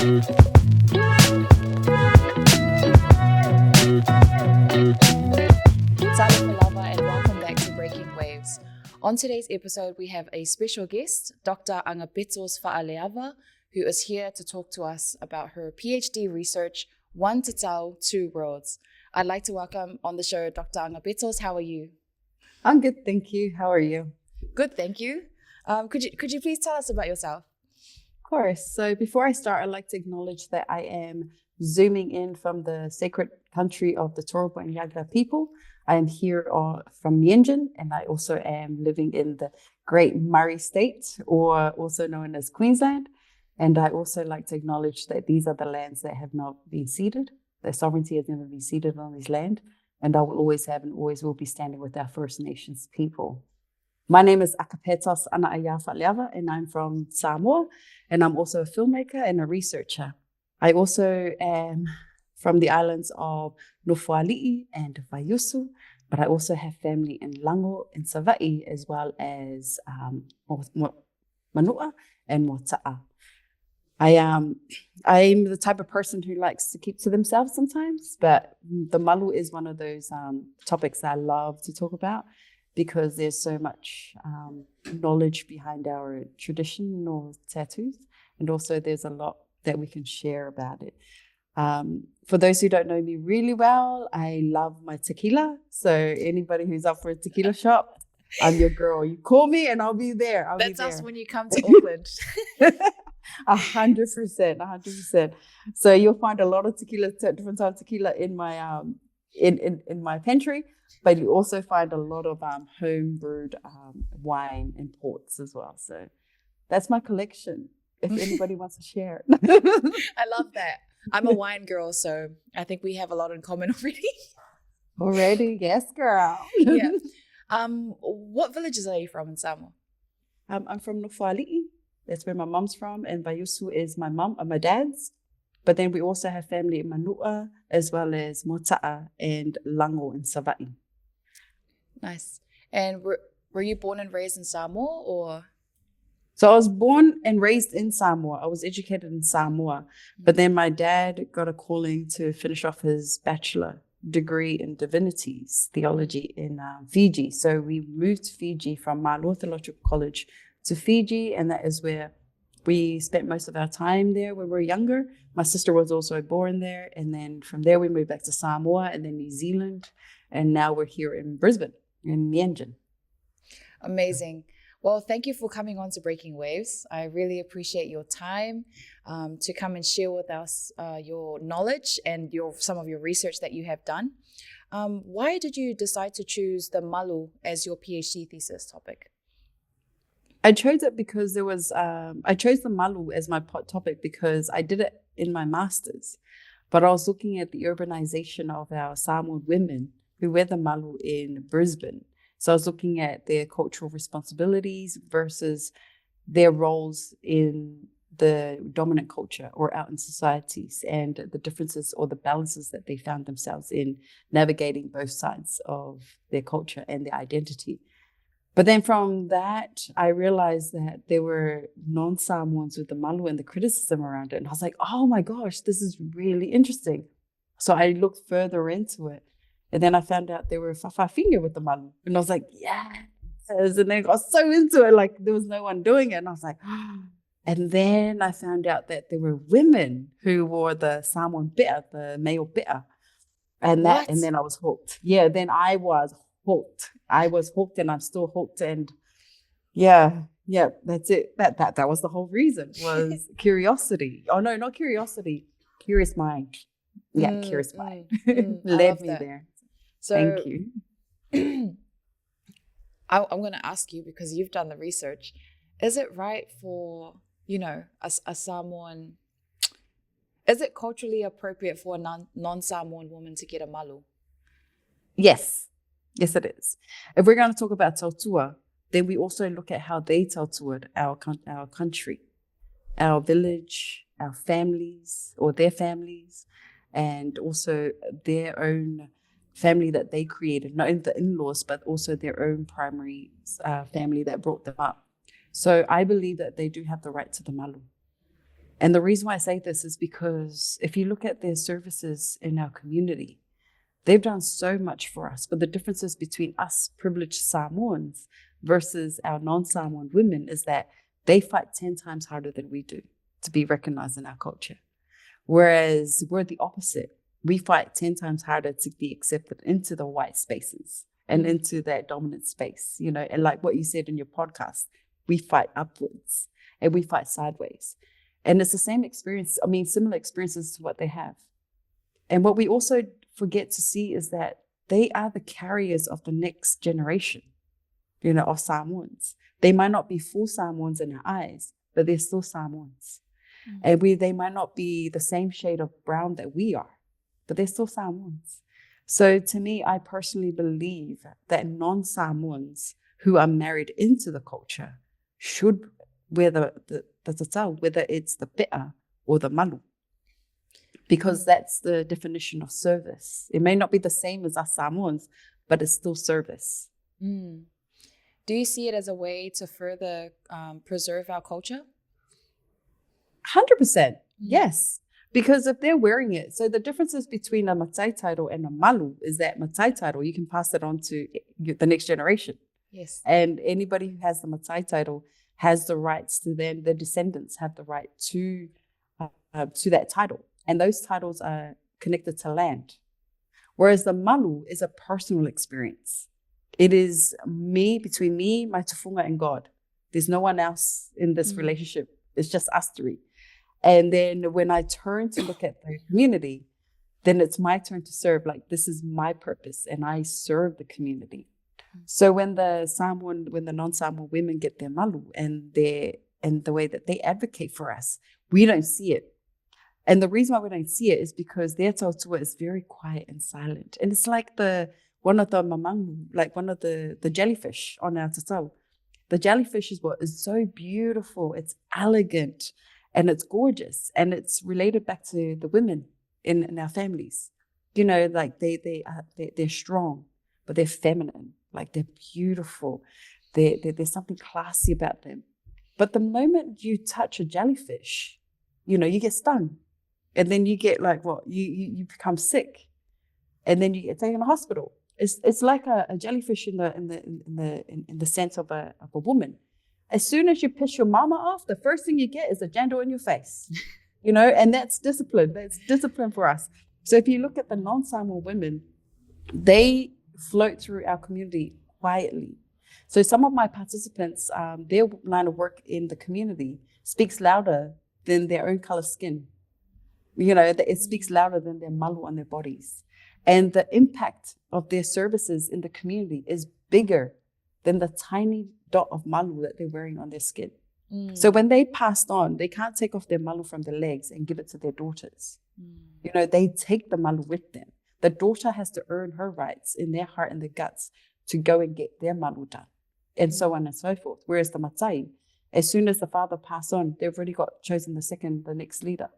Aia-Fa'aleava and welcome back to Breaking Waves. On today's episode, we have a special guest, Dr Agapetos Fa'aleava, who is here to talk to us about her PhD research, One Tatau, Two Worlds. I'd like to welcome on the show Dr Agapetos. How are you? I'm good, thank you. How are you? Good, thank you. Could you please tell us about yourself? Of course. So before I start, I'd like to acknowledge that I am zooming in from the sacred country of the Toropo and Yagra people. I am here from Mianjin, and I also am living in the Great Murray State, or also known as Queensland. And I also like to acknowledge that these are the lands that have not been ceded. Their sovereignty has never been ceded on this land. And I will always have and always will be standing with our First Nations people. My name is Agapetos Aia-Fa'aleava, and I'm from Samoa, and I'm also a filmmaker and a researcher. I also am from the islands of Nufuali'i and Vaiusu, but I also have family in Lango and Sava'i, as well as Manua and Mota'a. I'm the type of person who likes to keep to themselves sometimes, but the Malu is one of those topics that I love to talk about because there's so much knowledge behind our traditional tattoos, and also there's a lot that we can share about it. For those who don't know me really well, I love my tequila. So anybody who's up for a tequila shop, I'm your girl. You call me and I'll be there. That's us when you come to Auckland. 100%. So you'll find a lot of tequila, different types of tequila in my in my pantry, but you also find a lot of home brewed wine and ports as well. So that's my collection. If anybody wants to share. I love that. I'm a wine girl, so I think we have a lot in common already. Already? Yes, girl. Yeah. What villages are you from in Samoa? I'm from Nufuali'i. That's where my mom's from, and Vaiusu is my dad's. But then we also have family in Manua, as well as Mota'a and Lango and Sava'i. Nice. And were you born and raised in Samoa, or? So I was born and raised in Samoa. I was educated in Samoa, but then my dad got a calling to finish off his bachelor degree in divinities, theology in Fiji. So we moved to Fiji from Malu Theological College to Fiji, and that is where we spent most of our time there when we were younger. My sister was also born there, and then from there we moved back to Samoa and then New Zealand, and now we're here in Brisbane, in Mianjin. Amazing. Well, thank you for coming on to Breaking Waves. I really appreciate your time to come and share with us your knowledge and some of your research that you have done. Why did you decide to choose the Malu as your PhD thesis topic? I chose it because I chose the Malu as my topic because I did it in my master's, but I was looking at the urbanization of our Samoan women who wear the Malu in Brisbane. So I was looking at their cultural responsibilities versus their roles in the dominant culture or out in societies, and the differences or the balances that they found themselves in navigating both sides of their culture and their identity. But then from that, I realized that there were non-Samoans with the Malu and the criticism around it. And I was like, oh my gosh, this is really interesting. So I looked further into it. And then I found out they were whawhawhinia with the Malu. And I was like, yes. And then I got so into it, like there was no one doing it. And I was like, oh. And then I found out that there were women who wore the Samoan pea, the male pea. And then I was hooked. Yeah, then I was hooked. And I'm still hooked. And yeah, that's it. That was the whole reason, was curiosity. Oh no, not curiosity. Curious mind. Yeah, curious mind. Led me there. So, thank you. I'm going to ask you, because you've done the research, is it right for, a Samoan, is it culturally appropriate for a non-Samoan woman to get a Malu? Yes, it is. If we're going to talk about tautua, then we also look at how they tautuaed our country, our village, our families, or their families, and also their own family that they created, not only the in-laws, but also their own primary family that brought them up. So I believe that they do have the right to the Malu. And the reason why I say this is because if you look at their services in our community, they've done so much for us. But the differences between us privileged Samoans versus our non-Samoan women is that they fight 10 times harder than we do to be recognized in our culture. Whereas we're the opposite. We fight 10 times harder to be accepted into the white spaces and into that dominant space, and like what you said in your podcast, we fight upwards and we fight sideways. And it's the same experience, similar experiences to what they have. And what we also forget to see is that they are the carriers of the next generation, of Samoans. They might not be full Samoans in our eyes, but they're still Samoans. And they might not be the same shade of brown that we are, but they're still Samoans. So to me, I personally believe that non-Samoans who are married into the culture should wear the tatau, whether it's the pe'a or the malu, because that's the definition of service. It may not be the same as us Samoans, but it's still service. Do you see it as a way to further preserve our culture? 100%, yes. Because if they're wearing it, so the differences between a Matai title and a malu is that Matai title, you can pass it on to the next generation. Yes. And anybody who has the Matai title has the rights to them. Their descendants have the right to that title. And those titles are connected to land. Whereas the malu is a personal experience. It is between me, my tufunga, and God. There's no one else in this relationship. It's just us three. And then when I turn to look at the community, then it's my turn to serve. Like, this is my purpose, and I serve the community. So when the non-Samoan women get their malu and the way that they advocate for us, we don't see it. And the reason why we don't see it is because their tautua is very quiet and silent. And it's like one of the mamangu, like one of the jellyfish on our tatau. The jellyfish is what is so beautiful. It's elegant and it's gorgeous. And it's related back to the women in our families. Like they're strong, but they're feminine. Like, they're beautiful. There's something classy about them. But the moment you touch a jellyfish, you get stung. And then you get you become sick. And then you get taken to hospital. It's like a jellyfish in the sense of a woman. As soon as you piss your mama off, the first thing you get is a jandal in your face. And that's discipline. That's discipline for us. So if you look at the non-Samoan women, they float through our community quietly. So some of my participants, their line of work in the community speaks louder than their own color skin. It speaks louder than their malu on their bodies. And the impact of their services in the community is bigger than the tiny dot of malu that they're wearing on their skin. So when they passed on, they can't take off their malu from their legs and give it to their daughters. They take the malu with them. The daughter has to earn her rights in their heart and their guts to go and get their malu done, and so on and so forth. Whereas the Matai, as soon as the father passed on, they've already got chosen the next leader.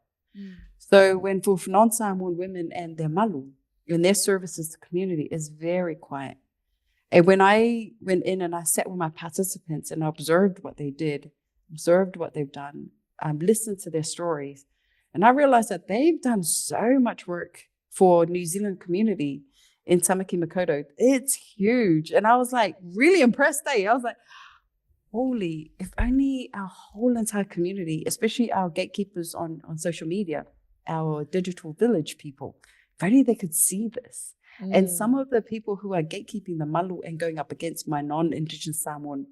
So when for non-Samoan women and their malu, and their services to the community is very quiet. And when I went in and I sat with my participants and observed what they did, observed what they've done, listened to their stories, and I realized that they've done so much work for New Zealand community in Tamaki Makaurau. It's huge. And I was like really impressed. I was like, holy, if only our whole entire community, especially our gatekeepers on social media, our digital village people, if only they could see this. And some of the people who are gatekeeping the malu and going up against my non-Indigenous Samoan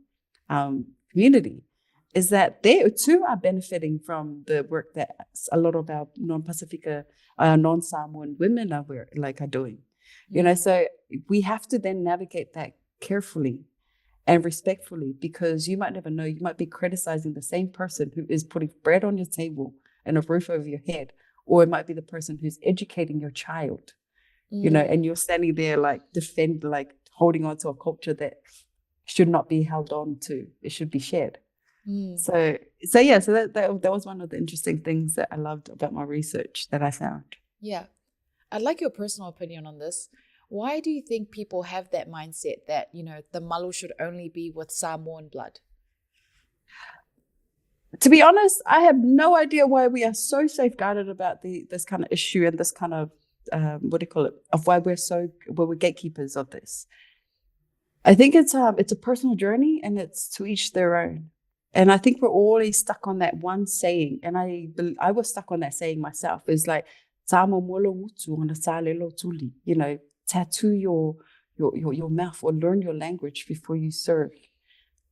community is that they too are benefiting from the work that a lot of our non-Pacifica, non-Samoan women are doing. So we have to then navigate that carefully and respectfully, because you might never know, you might be criticizing the same person who is putting bread on your table and a roof over your head, or it might be the person who's educating your child, and you're standing there holding on to a culture that should not be held on to. It should be shared. So that was one of the interesting things that I loved about my research that I found. Yeah. I'd like your personal opinion on this. Why do you think people have that mindset that, the malu should only be with Samoan blood? To be honest, I have no idea why we are so safeguarded about this kind of issue and this kind of of why we're gatekeepers of this. I think it's a personal journey, and it's to each their own. And I think we're always stuck on that one saying, and I was stuck on that saying myself. It's like, you know, tattoo your mouth or learn your language before you serve.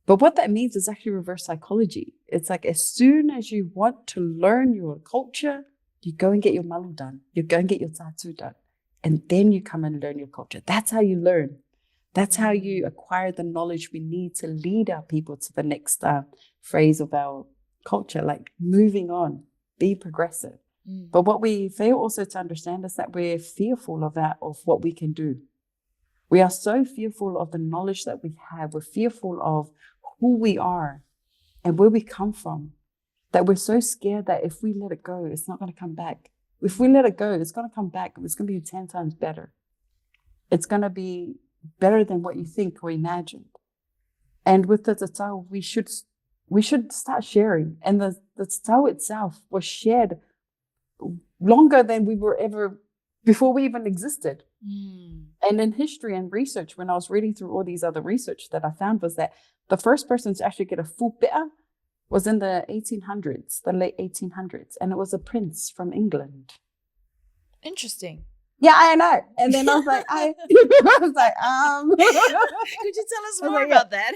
But what that means is actually reverse psychology. It's like, as soon as you want to learn your culture, you go and get your malu done. You go and get your tattoo done. And then you come and learn your culture. That's how you learn. That's how you acquire the knowledge we need to lead our people to the next phase of our culture, like moving on, be progressive. But what we fail also to understand is that we're fearful of what we can do. We are so fearful of the knowledge that we have. We're fearful of who we are and where we come from, that we're so scared that if we let it go, it's not going to come back. If we let it go, it's going to come back. It's going to be 10 times better. It's going to be better than what you think or imagined. And with the Tatau, we should start sharing. And the Tatau itself was shared longer than we were ever, before we even existed. And in history and research, when I was reading through all these other research that I found, was that the first person to actually get a full pe'a was in the 1800s, the late 1800s. And it was a prince from England. Interesting. Yeah, I know. And then I was like, I was like, Could you tell us more about that?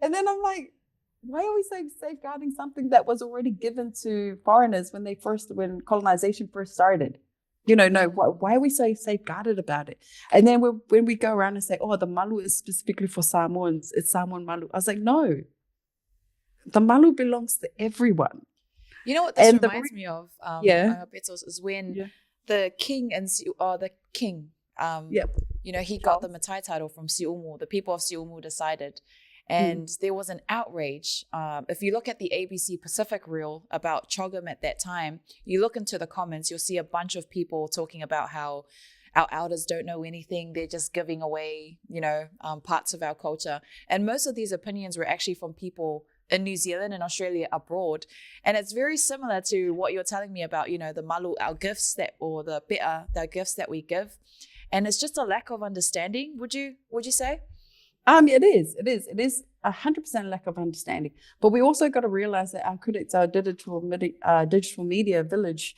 And then I'm like, why are we so safeguarding something that was already given to foreigners when colonization first started? You know, no, why are we so safeguarded about it? And then when we go around and say, oh, the malu is specifically for Samoans, it's Samoan malu. I was like, no, the malu belongs to everyone. You know what this reminds me of, Agapetos, is when the king you know, he got the Matai title from Siumu. The people of Siumu decided. And there was an outrage. If you look at the ABC Pacific reel about Chogam at that time, you look into the comments, you'll see a bunch of people talking about how our elders don't know anything. They're just giving away, you know, parts of our culture. And most of these opinions were actually from people in New Zealand and Australia abroad. And it's very similar to what you're telling me about, you know, the malu, our gifts the pe'a, the gifts that we give. And it's just a lack of understanding, would you say? It is 100% lack of understanding. But we also got to realize that our critics, our digital media village,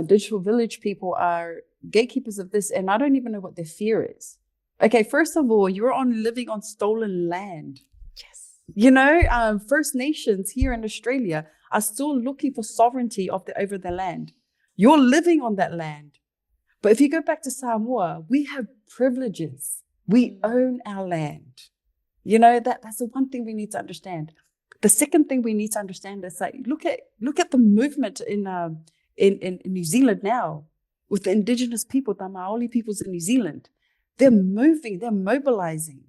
digital village people are gatekeepers of this, and I don't even know what their fear is. Okay, first of all, you're living on stolen land. Yes. You know, First Nations here in Australia are still looking for sovereignty over their land. You're living on that land. But if you go back to Samoa, we have privileges. We own our land. You know, that's the one thing we need to understand. The second thing we need to understand is like, look at the movement in New Zealand now with the indigenous people, the Maoli peoples in New Zealand. They're moving, they're mobilizing,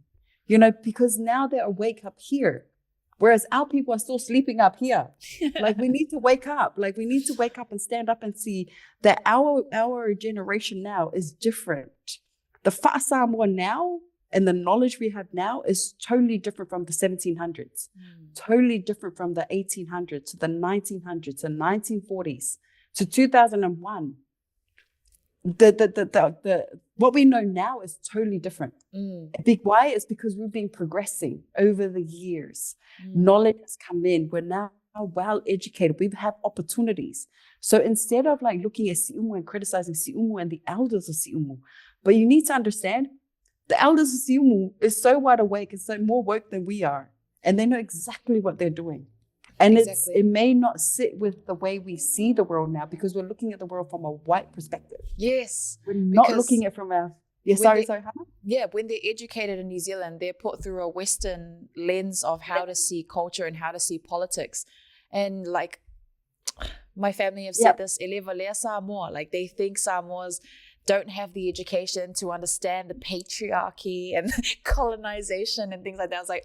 you know, because now they're awake up here. Whereas our people are still sleeping up here. Like, we need to wake up. Like, we need to wake up and stand up and see that our generation now is different. The Fa'a Samoa now and the knowledge we have now is totally different from the 1700s, totally different from the 1800s to the 1900s and 1940s to 2001. What we know now is totally different. Why? It's because we've been progressing over the years. Knowledge has come in. We're now well educated. We have opportunities. So instead of like looking at Siumu and criticizing Siumu and the elders of Siumu, but you need to understand the elders of Siumu is so wide awake and so more woke than we are. And they know exactly what they're doing. And it may not sit with the way we see the world now because we're looking at the world from a white perspective. Yes. We're not looking at it from a... Sorry, Hana? Yeah, when they're educated in New Zealand, they're put through a Western lens of how to see culture and how to see politics. And like, my family have said this, eleva lea Samoa. Like, they think Samoas don't have the education to understand the patriarchy and colonization and things like that. I was like,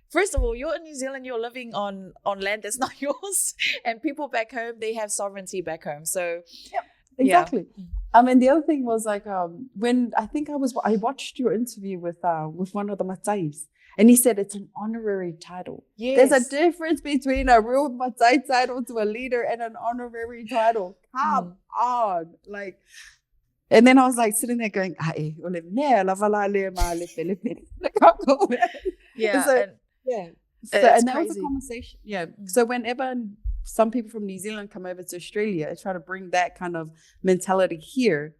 first of all, you're in New Zealand, you're living on land that's not yours. And people back home, they have sovereignty back home. So, exactly. And the other thing was like, when I think I watched your interview with one of the Matais. And he said it's an honorary title. Yes. There's a difference between a real Matai title to a leader and an honorary title. Come on. Like, and then I was like sitting there going, yeah. Yeah. So, yeah. So, and that crazy. was a conversation. Yeah. So whenever some people from New Zealand come over to Australia and try to bring that kind of mentality here,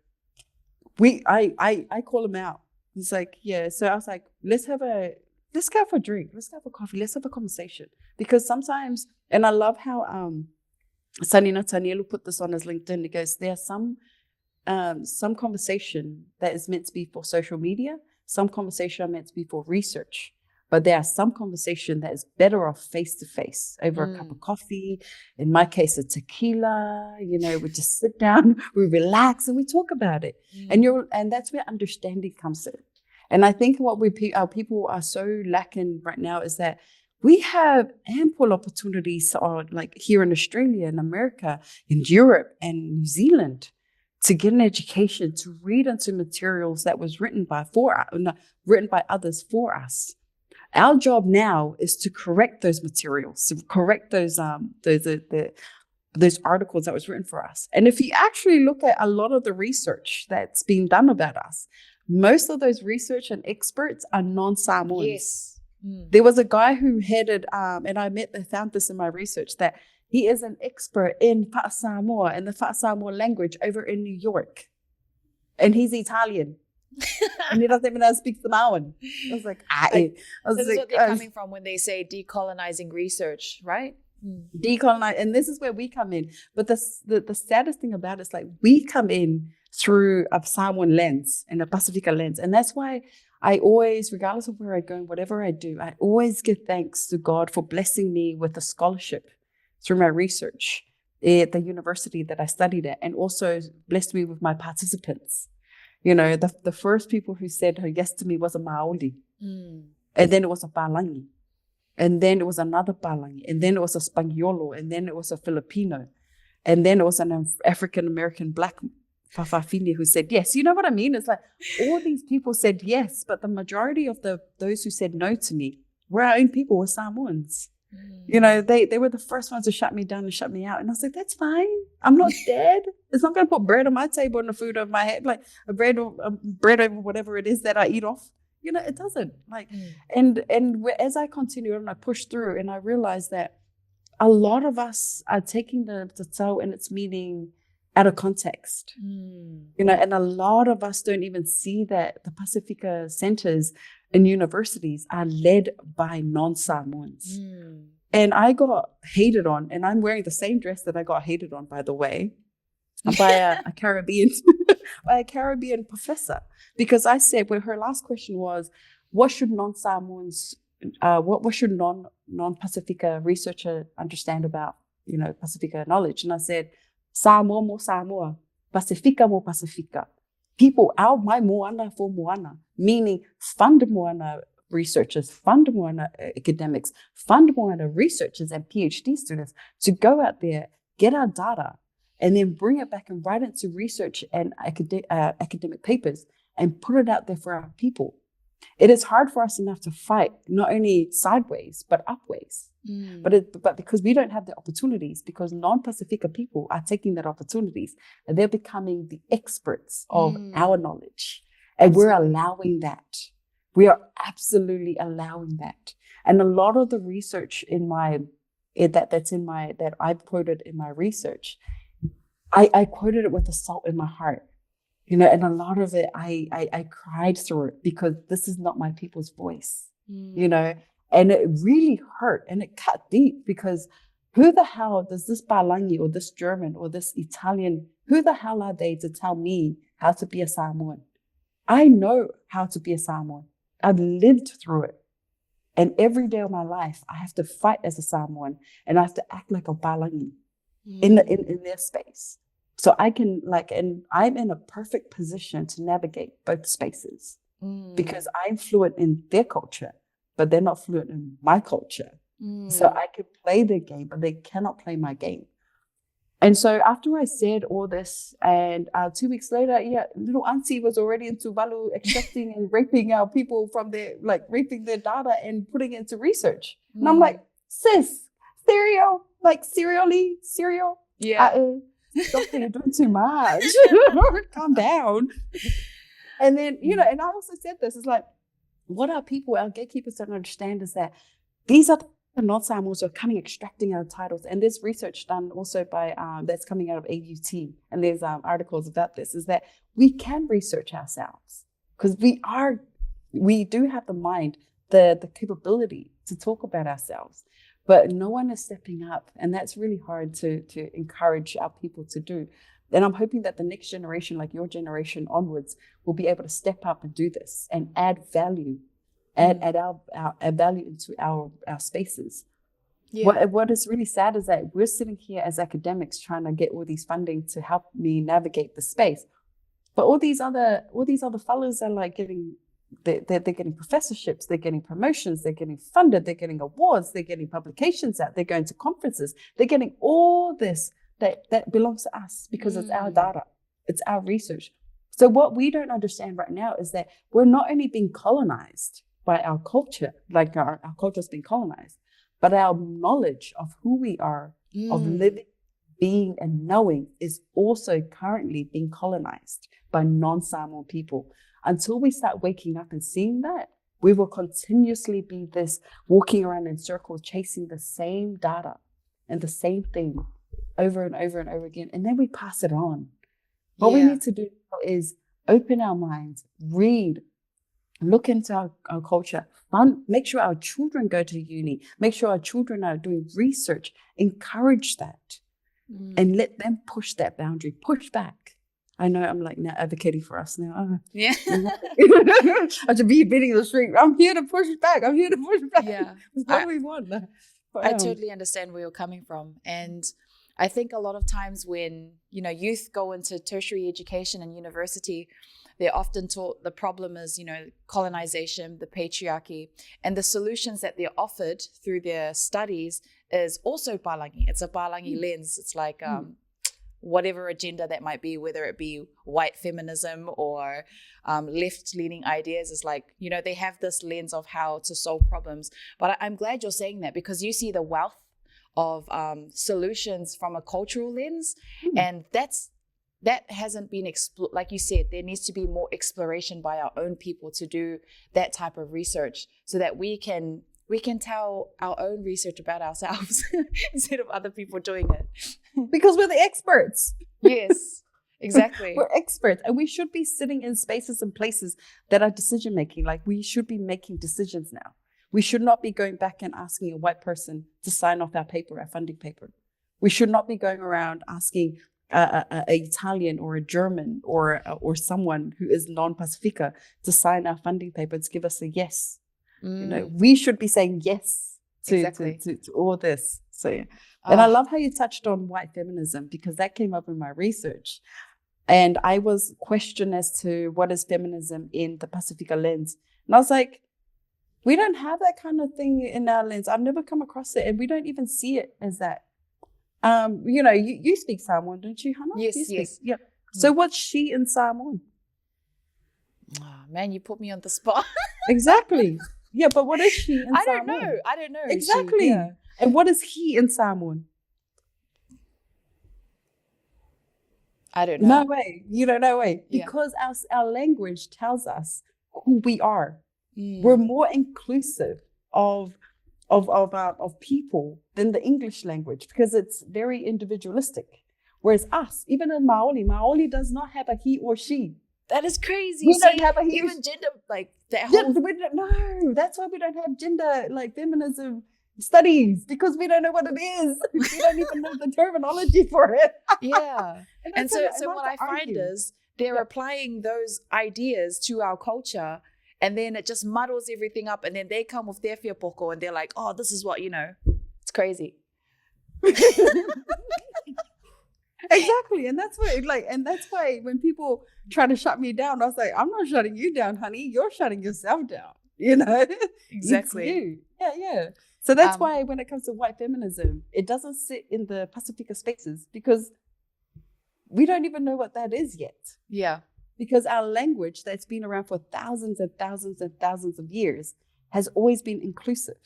I call them out. It's like, yeah. So I was like, let's go for a drink. Let's go for coffee. Let's have a conversation. Because sometimes, and I love how Sanina Tanielu put this on his LinkedIn. He goes, there's some conversation that is meant to be for social media. Some conversation are meant to be for research. But there are some conversation that is better off face-to-face over a cup of coffee. In my case, a tequila, we just sit down, we relax and we talk about it. And that's where understanding comes in. And I think what our people are so lacking right now is that we have ample opportunities like here in Australia, in America, in Europe and New Zealand to get an education, to read into materials that was written by others for us. Our job now is to correct those materials, to correct those articles that was written for us. And if you actually look at a lot of the research that's been done about us, most of those research and experts are non-Samoans. Yes. There was a guy who headed, and I found this in my research, that he is an expert in Fa Samoa and the Fa Samoa language over in New York. And he's Italian. And he doesn't even know how to speak Samoan. I was like, this is what they're coming from when they say decolonizing research, right? Decolonize, and this is where we come in. But the saddest thing about it is like we come in through a Samoan lens and a Pacifica lens. And that's why I always, regardless of where I go and whatever I do, I always give thanks to God for blessing me with a scholarship through my research at the university that I studied at, and also blessed me with my participants. The first people who said yes to me was a Maoli. And then it was a Palangi. And then it was another Palangi. And then it was a Spangiolo. And then it was a Filipino. And then it was an African-American black Fafafini who said yes. You know what I mean? It's like all these people said yes, but the majority of those who said no to me were our own people, were Samoans. They were the first ones to shut me down and shut me out. And I was like, that's fine. I'm not dead. It's not going to put bread on my table and the food over my head, like a bread over whatever it is that I eat off. It doesn't. And as I continued and I pushed through, and I realized that a lot of us are taking the Tatau and its meaning out of context. And a lot of us don't even see that the Pacifica centers and universities are led by non-Samoans. And I got hated on, and I'm wearing the same dress that I got hated on, by the way, by a Caribbean by a Caribbean professor, because I said, well, her last question was, what should non-Samoans, what should non-Pacifica researcher understand about Pacifica knowledge? And I said, Samoa mo Samoa, Pacifica mo Pacifica. People out my moana for moana, meaning fund moana researchers, fund moana academics, fund moana researchers and PhD students to go out there, get our data, and then bring it back and write it to research and academic papers and put it out there for our people. It is hard for us enough to fight, not only sideways, but upways. But because we don't have the opportunities, because non-Pacifica people are taking that opportunities and they're becoming the experts of our knowledge. And we're allowing that. We are absolutely allowing that. And a lot of the research that I've quoted in my research, I quoted it with a salt in my heart. And a lot of it, I cried through it because this is not my people's voice, and it really hurt and it cut deep, because who the hell does this Palangi or this German or this Italian, who the hell are they to tell me how to be a Samoan? I know how to be a Samoan. I've lived through it. And every day of my life, I have to fight as a Samoan and I have to act like a Palangi in their space. So I can and I'm in a perfect position to navigate both spaces because I'm fluent in their culture, but they're not fluent in my culture. So I can play their game, but they cannot play my game. And so after I said all this, and 2 weeks later, little auntie was already into Malu extracting and raping our people from their, like raping their data and putting it into research. And I'm like, sis, cereal. Yeah. Doctor, you're doing too much. Calm down. And then, and I also said this, it's like, what our gatekeepers don't understand is that these are the non-Samoans who are coming, extracting our titles. And there's research done also by, that's coming out of AUT. And there's articles about this, is that we can research ourselves because we do have the mind, the capability to talk about ourselves, but no one is stepping up. And that's really hard to encourage our people to do. And I'm hoping that the next generation, like your generation onwards, will be able to step up and do this and add value, add value into our spaces. Yeah. What is really sad is that we're sitting here as academics trying to get all these funding to help me navigate the space, but all these other fellows are like they're getting professorships, they're getting promotions, they're getting funded, they're getting awards, they're getting publications out, they're going to conferences, they're getting all this that belongs to us because it's our data, it's our research. So what we don't understand right now is that we're not only being colonized by our culture, like our culture's being colonized, but our knowledge of who we are, of living, being, and knowing is also currently being colonized by non-Samoan people. Until we start waking up and seeing that, we will continuously be this walking around in circles, chasing the same data and the same thing over and over and over again. And then we pass it on. What we need to do is open our minds, read, look into our culture, make sure our children go to uni, make sure our children are doing research, encourage that, and let them push that boundary, push back. I know I'm like now advocating for us now. Yeah. I should be beating the street. I'm here to push back. Yeah. What do we want? I totally understand where you're coming from. And I think a lot of times when, youth go into tertiary education and university, they're often taught the problem is, colonization, the patriarchy, and the solutions that they're offered through their studies is also palangi. It's a palangi lens. It's like whatever agenda that might be, whether it be white feminism or left-leaning ideas, is like, they have this lens of how to solve problems. But I'm glad you're saying that because you see the wealth of solutions from a cultural lens, and that hasn't been explored. Like you said, there needs to be more exploration by our own people to do that type of research, so that we can tell our own research about ourselves instead of other people doing it. Because we're the experts. Yes, exactly. We're experts, and we should be sitting in spaces and places that are decision making. Like we should be making decisions now. We should not be going back and asking a white person to sign off our funding paper. We should not be going around asking an Italian or a German or someone who is non-Pacifica to sign our funding paper to give us a yes. We should be saying yes to all this. So, and I love how you touched on white feminism, because that came up in my research. And I was questioned as to what is feminism in the Pacifica lens. And I was like, we don't have that kind of thing in our lens. I've never come across it, and we don't even see it as that. You speak Samoan, don't you, Hana? Yes. Yep. So what's she in Samoan? Oh, man, you put me on the spot. Exactly. Yeah, but what is she in Samoan? I don't know. Exactly. And what is he in Samoan? I don't know. No way. You don't know way. Because our language tells us who we are. We're more inclusive of people than the English language, because it's very individualistic. Whereas us, even in Maoli does not have a he or she. That is crazy. We don't have a he. Even gender, like that whole. No, that's why we don't have gender, like feminism studies, because we don't know what it is. We don't even know the terminology for it. Yeah. and so what I find is they're applying those ideas to our culture, and then it just muddles everything up, and then they come with their whiapoko and they're like, oh, this is what, it's crazy. Exactly. And that's why when people try to shut me down, I was like, I'm not shutting you down, honey. You're shutting yourself down. Exactly. It's you. Yeah. So that's why when it comes to white feminism, it doesn't sit in the Pacifica spaces because we don't even know what that is yet. Yeah. Because our language that's been around for thousands and thousands and thousands of years has always been inclusive.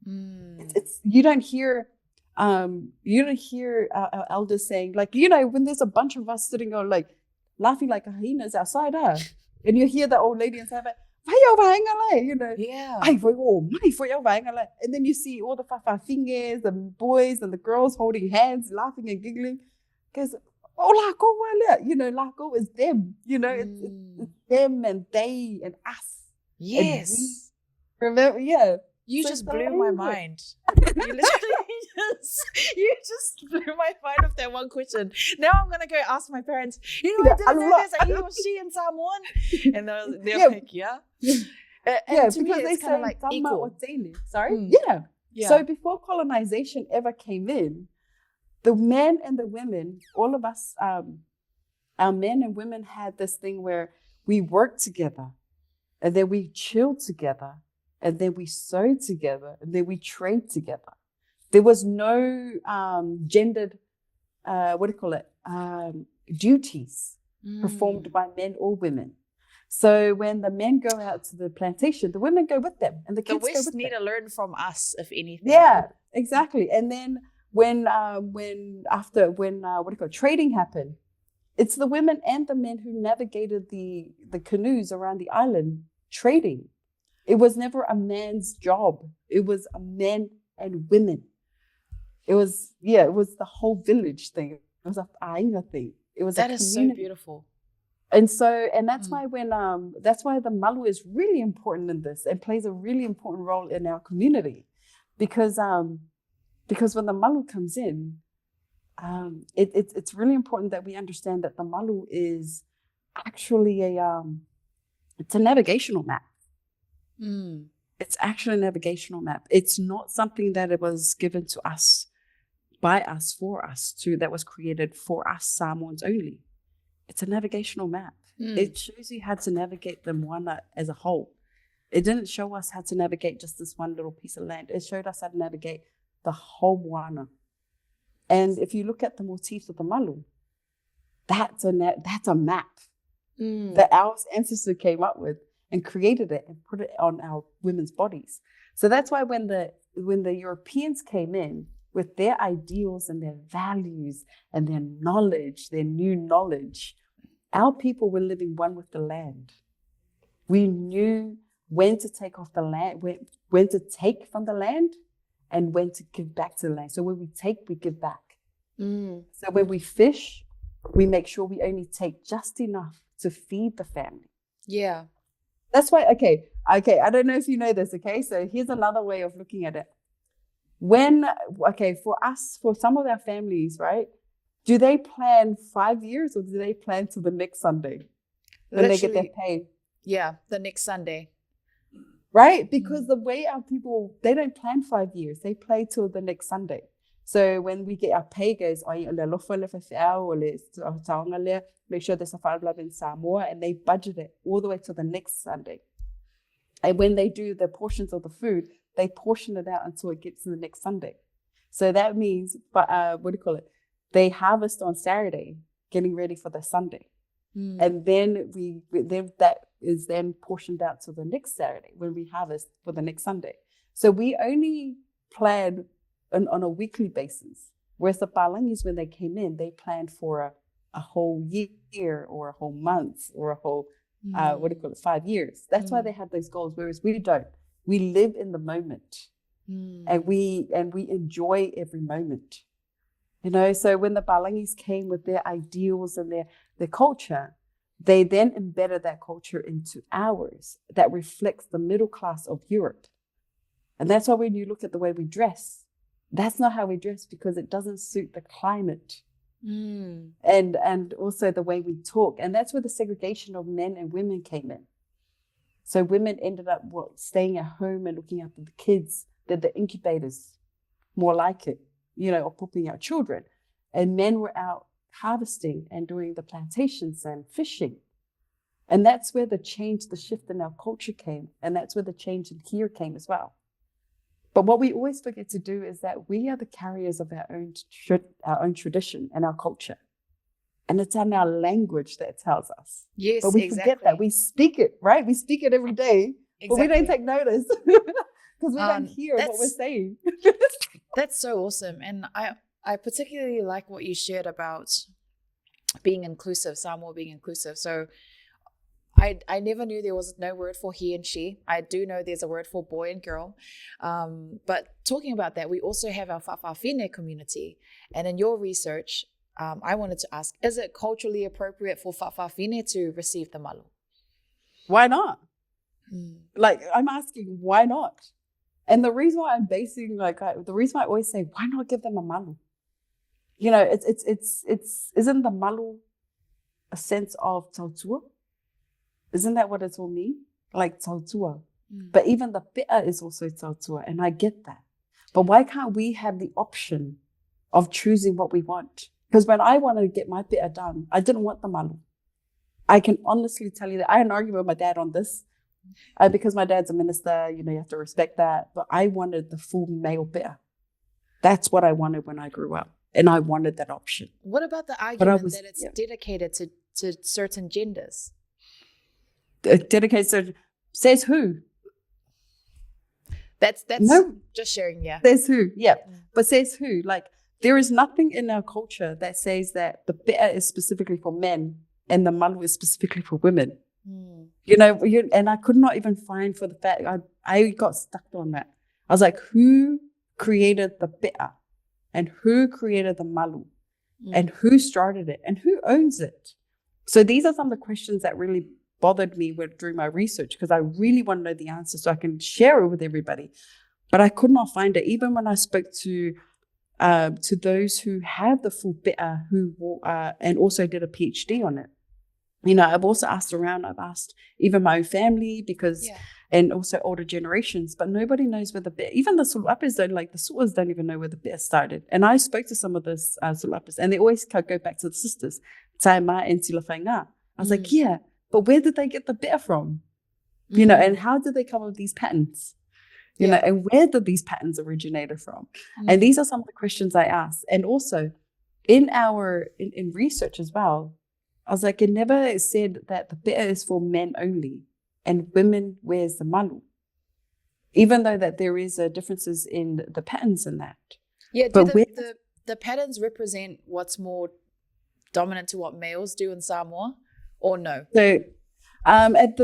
It's you don't hear our elders saying, like, when there's a bunch of us sitting on, like, laughing like hyenas outside, and you hear the old lady and say, Yeah. And then you see all the fafafingers, the boys and the girls holding hands, laughing and giggling. Because, lako is them, it's them and they and us. Yes. And we, remember, yeah. You just blew my mind. You just blew my mind with that one question. Now I'm gonna go ask my parents. I didn't know there's a he or she in Samoan, and they're like, yeah. And to me, because they it's kind of say like equal. Sorry, yeah. So before colonization ever came in, the men and the women, all of us, our men and women had this thing where we worked together, and then we chilled together. And then we sewed together, and then we trade together. There was no gendered, duties performed by men or women. So when the men go out to the plantation, the women go with them, and the kids go with them. The West need to learn from us, if anything. Yeah, exactly. And then when trading happened, it's the women and the men who navigated the canoes around the island trading. It was never a man's job. It was a men and women. It was the whole village thing. It was a Aina thing. It was that is so beautiful. And that's why that's why the Malu is really important in this and plays a really important role in our community, because when the Malu comes in, it's really important that we understand that the Malu is actually it's a navigational map. It's actually a navigational map. It's not something that it was given to us, by us, for us, that was created for us Samoans only. It's a navigational map. It shows you how to navigate the moana as a whole. It didn't show us how to navigate just this one little piece of land. It showed us how to navigate the whole moana. And if you look at the motifs of the Malu, that's a map that our ancestors came up with and created it and put it on our women's bodies. So that's why when the Europeans came in with their ideals and their values and their knowledge, their new knowledge, our people were living one with the land. We knew when to take off the land, when to take from the land, and when to give back to the land. So when we take, we give back. So when we fish, we make sure we only take just enough to feed the family. Yeah. That's why, okay, I don't know if you know this, okay? So here's another way of looking at it. For some of our families, right, do they plan 5 years or do they plan to the next Sunday when they get their pay? Yeah, the next Sunday. Right? Because the way our people, they don't plan 5 years. They play till the next Sunday. So when we get our pay goes, make sure there's a whālawa in Samoa, and they budget it all the way to the next Sunday. And when they do the portions of the food, they portion it out until it gets to the next Sunday. So that means, they harvest on Saturday, getting ready for the Sunday. And then that is then portioned out to the next Saturday when we harvest for the next Sunday. So we only plan on a weekly basis. Whereas the Palangis, when they came in, they planned for a whole year or a whole month or a whole, 5 years. That's why they had those goals, whereas we don't. We live in the moment and we enjoy every moment. So when the Palangis came with their ideals and their culture, they then embedded that culture into ours that reflects the middle class of Europe. And that's why when you look at the way we dress, that's not how we dress because it doesn't suit the climate. And also the way we talk. And that's where the segregation of men and women came in. So women ended up staying at home and looking after the kids. They're the incubators, more like it, or pooping out children. And men were out harvesting and doing the plantations and fishing. And that's where the shift in our culture came. And that's where the change in here came as well. But what we always forget to do is that we are the carriers of our own tradition and our culture. And it's in our language that tells us. Yes, but we forget that. We speak it, right? We speak it every day, but we don't take notice because we don't hear what we're saying. That's so awesome. And I particularly like what you shared about being inclusive, Samoa being inclusive. So I never knew there was no word for he and she. I do know there's a word for boy and girl. But talking about that, we also have our Fa'afafine community. And in your research, I wanted to ask, is it culturally appropriate for Fa'afafine to receive the malu? Why not? Like, I'm asking, why not? And the reason why I'm basing, the reason why I always say, why not give them a malu? You know, it's isn't the malu a sense of tautua? Isn't that what it's all mean? Like tautua. But even the pi'a is also tautua, and I get that. But why can't we have the option of choosing what we want? Because when I wanted to get my pi'a done, I didn't want the malu. I can honestly tell you that I had an argument with my dad on this. Because my dad's a minister, you know, you have to respect that. But I wanted the full male pi'a. That's what I wanted when I grew up. And I wanted that option. What about the argument that it's dedicated to certain genders? Dedicated to, says who? That's no, just sharing, yeah. Says who, yeah. But says who? Like, there is nothing in our culture that says that the pi'a is specifically for men and the malu is specifically for women. You know, and I could not even find for the fact, I got stuck on that. I was like, who created the pi'a? And who created the malu? And who started it? And who owns it? So these are some of the questions that really bothered me during my research, because I really want to know the answer so I can share it with everybody. But I could not find it. Even when I spoke to those who have the full pi'a, and also did a PhD on it. You know, I've also asked around. I've asked even my own family and also older generations, but nobody knows where the pi'a, even the sulapes the suas don't even know where the pi'a started. And I spoke to some of those sulapes, and they always go back to the sisters, Taima and Tilafainga. I was like, yeah, but where did they get the pi'a from? You know, and how did they come up with these patterns? You know, and where did these patterns originated from? And these are some of the questions I asked. And also in research as well, I was like, it never said that the pi'a is for men only and women wears the malu, even though that there is differences in the patterns in that. Yeah, do the patterns represent what's more dominant to what males do in Samoa, or no? So, this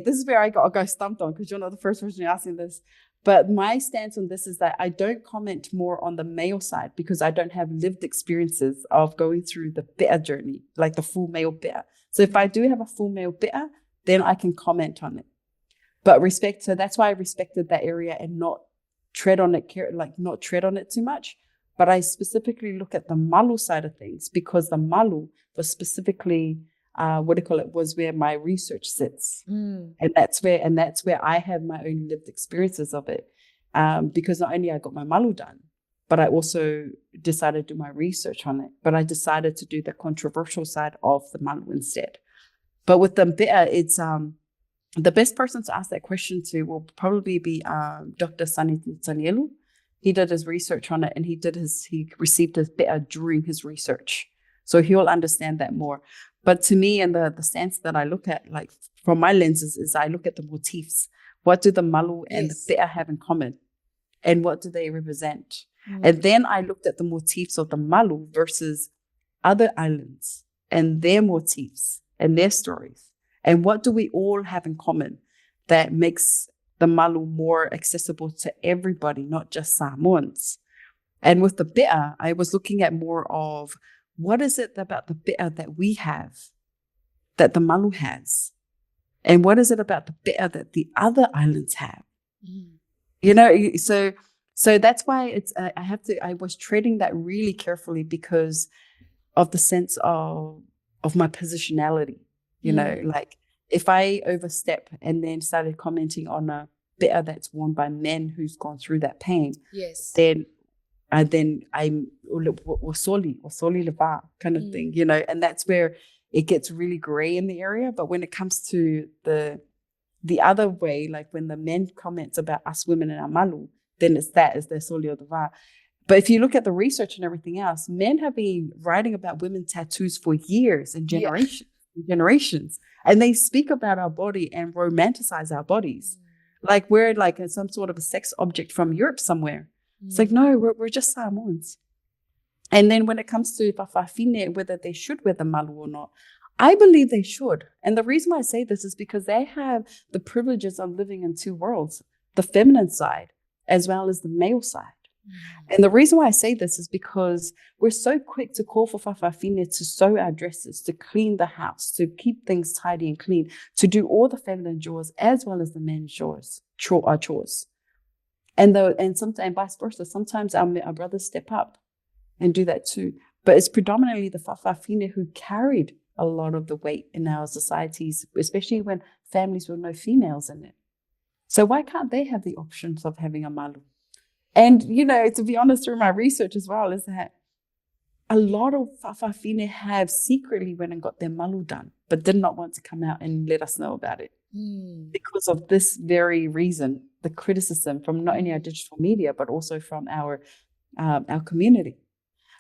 is where I got stumped on, because you're not the first person asking this. But my stance on this is that I don't comment more on the male side, because I don't have lived experiences of going through the pi'a journey, like the full male pi'a. So if I do have a full male pi'a, then I can comment on it. But so that's why I respected that area and not tread on it too much. But I specifically look at the malu side of things, because the malu was specifically was where my research sits. And that's where I have my own lived experiences of it. Because not only I got my malu done, but I also decided to do my research on it. But I decided to do the controversial side of the malu instead. But with the pi'a, it's the best person to ask that question to will probably be Dr. Sani. He did his research on it, and he received his pi'a during his research. So he'll understand that more. But to me, and the stance that I look at, like from my lenses, is I look at the motifs. What do the malu and the pi'a have in common? And what do they represent? And then I looked at the motifs of the malu versus other islands and their motifs and their stories. And what do we all have in common that makes the malu more accessible to everybody, not just Samoans? And with the pi'a, I was looking at more of, what is it about the pi'a that we have that the malu has? And what is it about the pi'a that the other islands have? You know, so that's why I was treating that really carefully, because of the sense of my positionality. You know, like if I overstep and then started commenting on a pi'a that's worn by men who's gone through that pain, then I'm wasoli leva kind of thing, you know, and that's where it gets really gray in the area. But when it comes to the the other way, like when the men comments about us women and our malu, then it's that as their solio deva. But if you look at the research and everything else, men have been writing about women tattoos for years and generations. And they speak about our body and romanticize our bodies. Like we're like some sort of a sex object from Europe somewhere. It's like, no, we're just Samoans. And then when it comes to fa'afine, whether they should wear the malu or not, I believe they should. And the reason why I say this is because they have the privileges of living in two worlds, the feminine side as well as the male side. And the reason why I say this is because we're so quick to call for fa'afine to sew our dresses, to clean the house, to keep things tidy and clean, to do all the feminine chores as well as the men's chores. And sometimes vice versa. Sometimes our brothers step up and do that too. But it's predominantly the fa'afine who carried a lot of the weight in our societies, especially when families with no females in it. So why can't they have the options of having a malu? And, you know, to be honest, through my research as well, is that a lot of fa'afine have secretly went and got their malu done, but did not want to come out and let us know about it. Because of this very reason, the criticism from not only our digital media, but also from our community.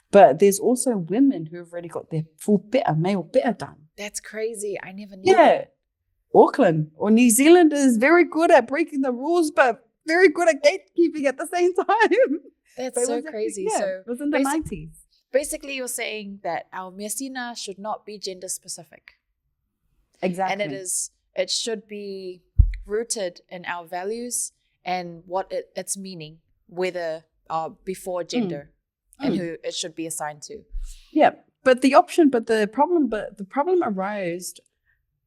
But there's also women who have already got their full male pita done. That's crazy. I never knew that. Auckland or New Zealand is very good at breaking the rules, but very good at gatekeeping at the same time. That's so crazy. So it was in the 90s. Basically, you're saying that our mesina should not be gender specific. Exactly. And it should be rooted in our values and what its meaning, whether before gender and who it should be assigned to. Yeah. But the problem arose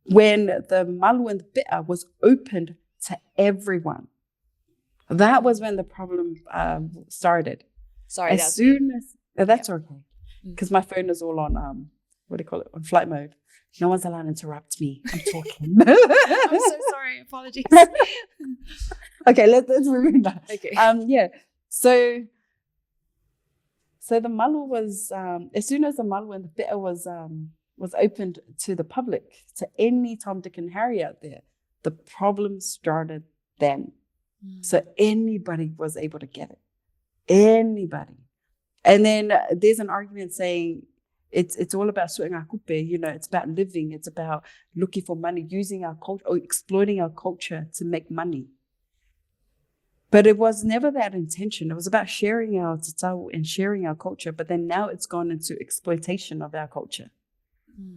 when the malu and the pita was opened to everyone. That was when the problem started. Sorry, that's okay. Because my phone is all on on flight mode. No one's allowed to interrupt me. I'm talking. I'm so sorry. Apologies. Okay, let's remember. Okay. So the malu was as soon as the malu and the pita was opened to the public, to any Tom, Dick, and Harry out there, the problem started then. So anybody was able to get it. Anybody. And then there's an argument saying it's all about suengakupe, you know, it's about living, it's about looking for money, using our culture or exploiting our culture to make money. But it was never that intention. It was about sharing our tatau and sharing our culture. But then now it's gone into exploitation of our culture.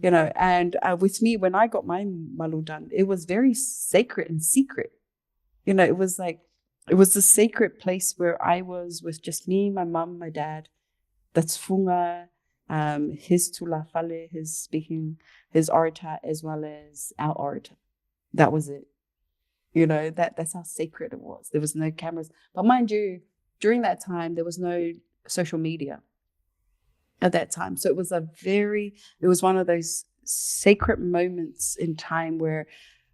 You know, and with me, when I got my malu done, it was very sacred and secret. You know, it was the sacred place where I was with just me, my mum, my dad, that's funga, his tulafale, his speaking, his orator, as well as our orator. That was it. You know, that's how sacred it was. There was no cameras. But mind you, during that time, there was no social media at that time. So it was one of those sacred moments in time where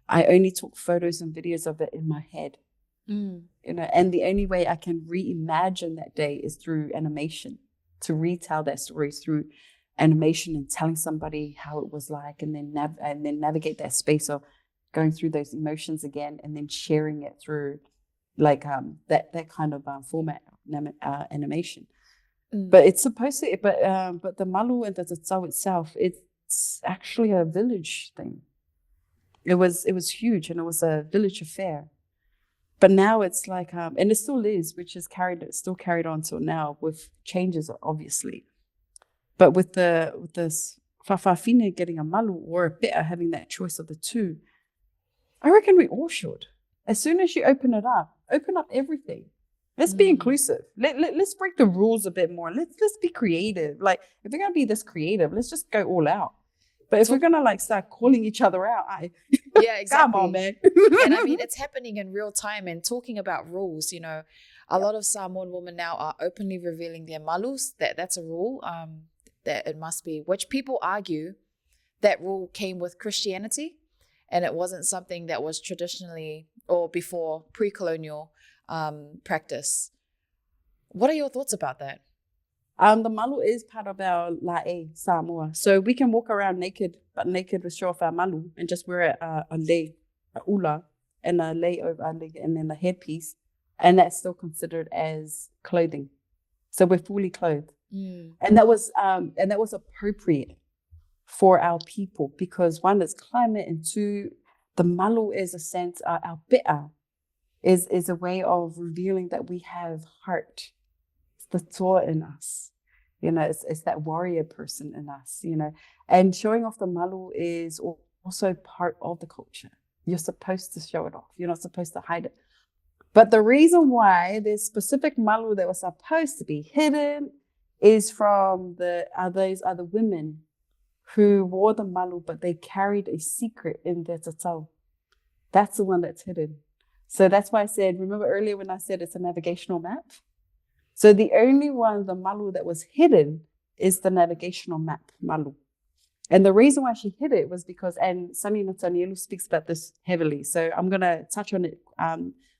I only took photos and videos of it in my head. You know, and the only way I can reimagine that day is through animation, to retell that story through animation and telling somebody how it was like, and then navigate that space of going through those emotions again, and then sharing it through like that kind of format animation. But it's supposed to. But the malu and the tatau itself, it's actually a village thing. It was huge, and it was a village affair. But now it's like, and it still is, which is still carried on till now with changes, obviously. But with this fa'afine getting a malu or a pita having that choice of the two, I reckon we all should. As soon as you open up everything. Let's be inclusive. Let's break the rules a bit more. Let's be creative. Like, if we're gonna be this creative, let's just go all out. But if we're gonna like start calling each other out, yeah, exactly. Come on, man. And I mean, it's happening in real time. And talking about rules, you know, a lot of Samoan women now are openly revealing their malus. That's a rule. That it must be, which people argue that rule came with Christianity, and it wasn't something that was traditionally or before pre-colonial practice. What are your thoughts about that? The malu is part of our lae Samoa, so we can walk around naked, but naked with show off our malu and just wear a ula, and a layover, and then the headpiece, and that's still considered as clothing. So we're fully clothed, and that was appropriate for our people because one is climate, and two, the malu is a sense, our be'a is a way of revealing that we have heart. It's the toa in us, it's that warrior person in us, and showing off the malu is also part of the culture. You're supposed to show it off. You're not supposed to hide it. But the reason why there's specific malu that was supposed to be hidden is from those other women who wore the malu, but they carried a secret in their tatau. That's the one that's hidden. So that's why I said, remember earlier when I said it's a navigational map? So the only one, the malu that was hidden, is the navigational map malu. And the reason why she hid it was because, and Sani Natanielu speaks about this heavily, so I'm going to touch on it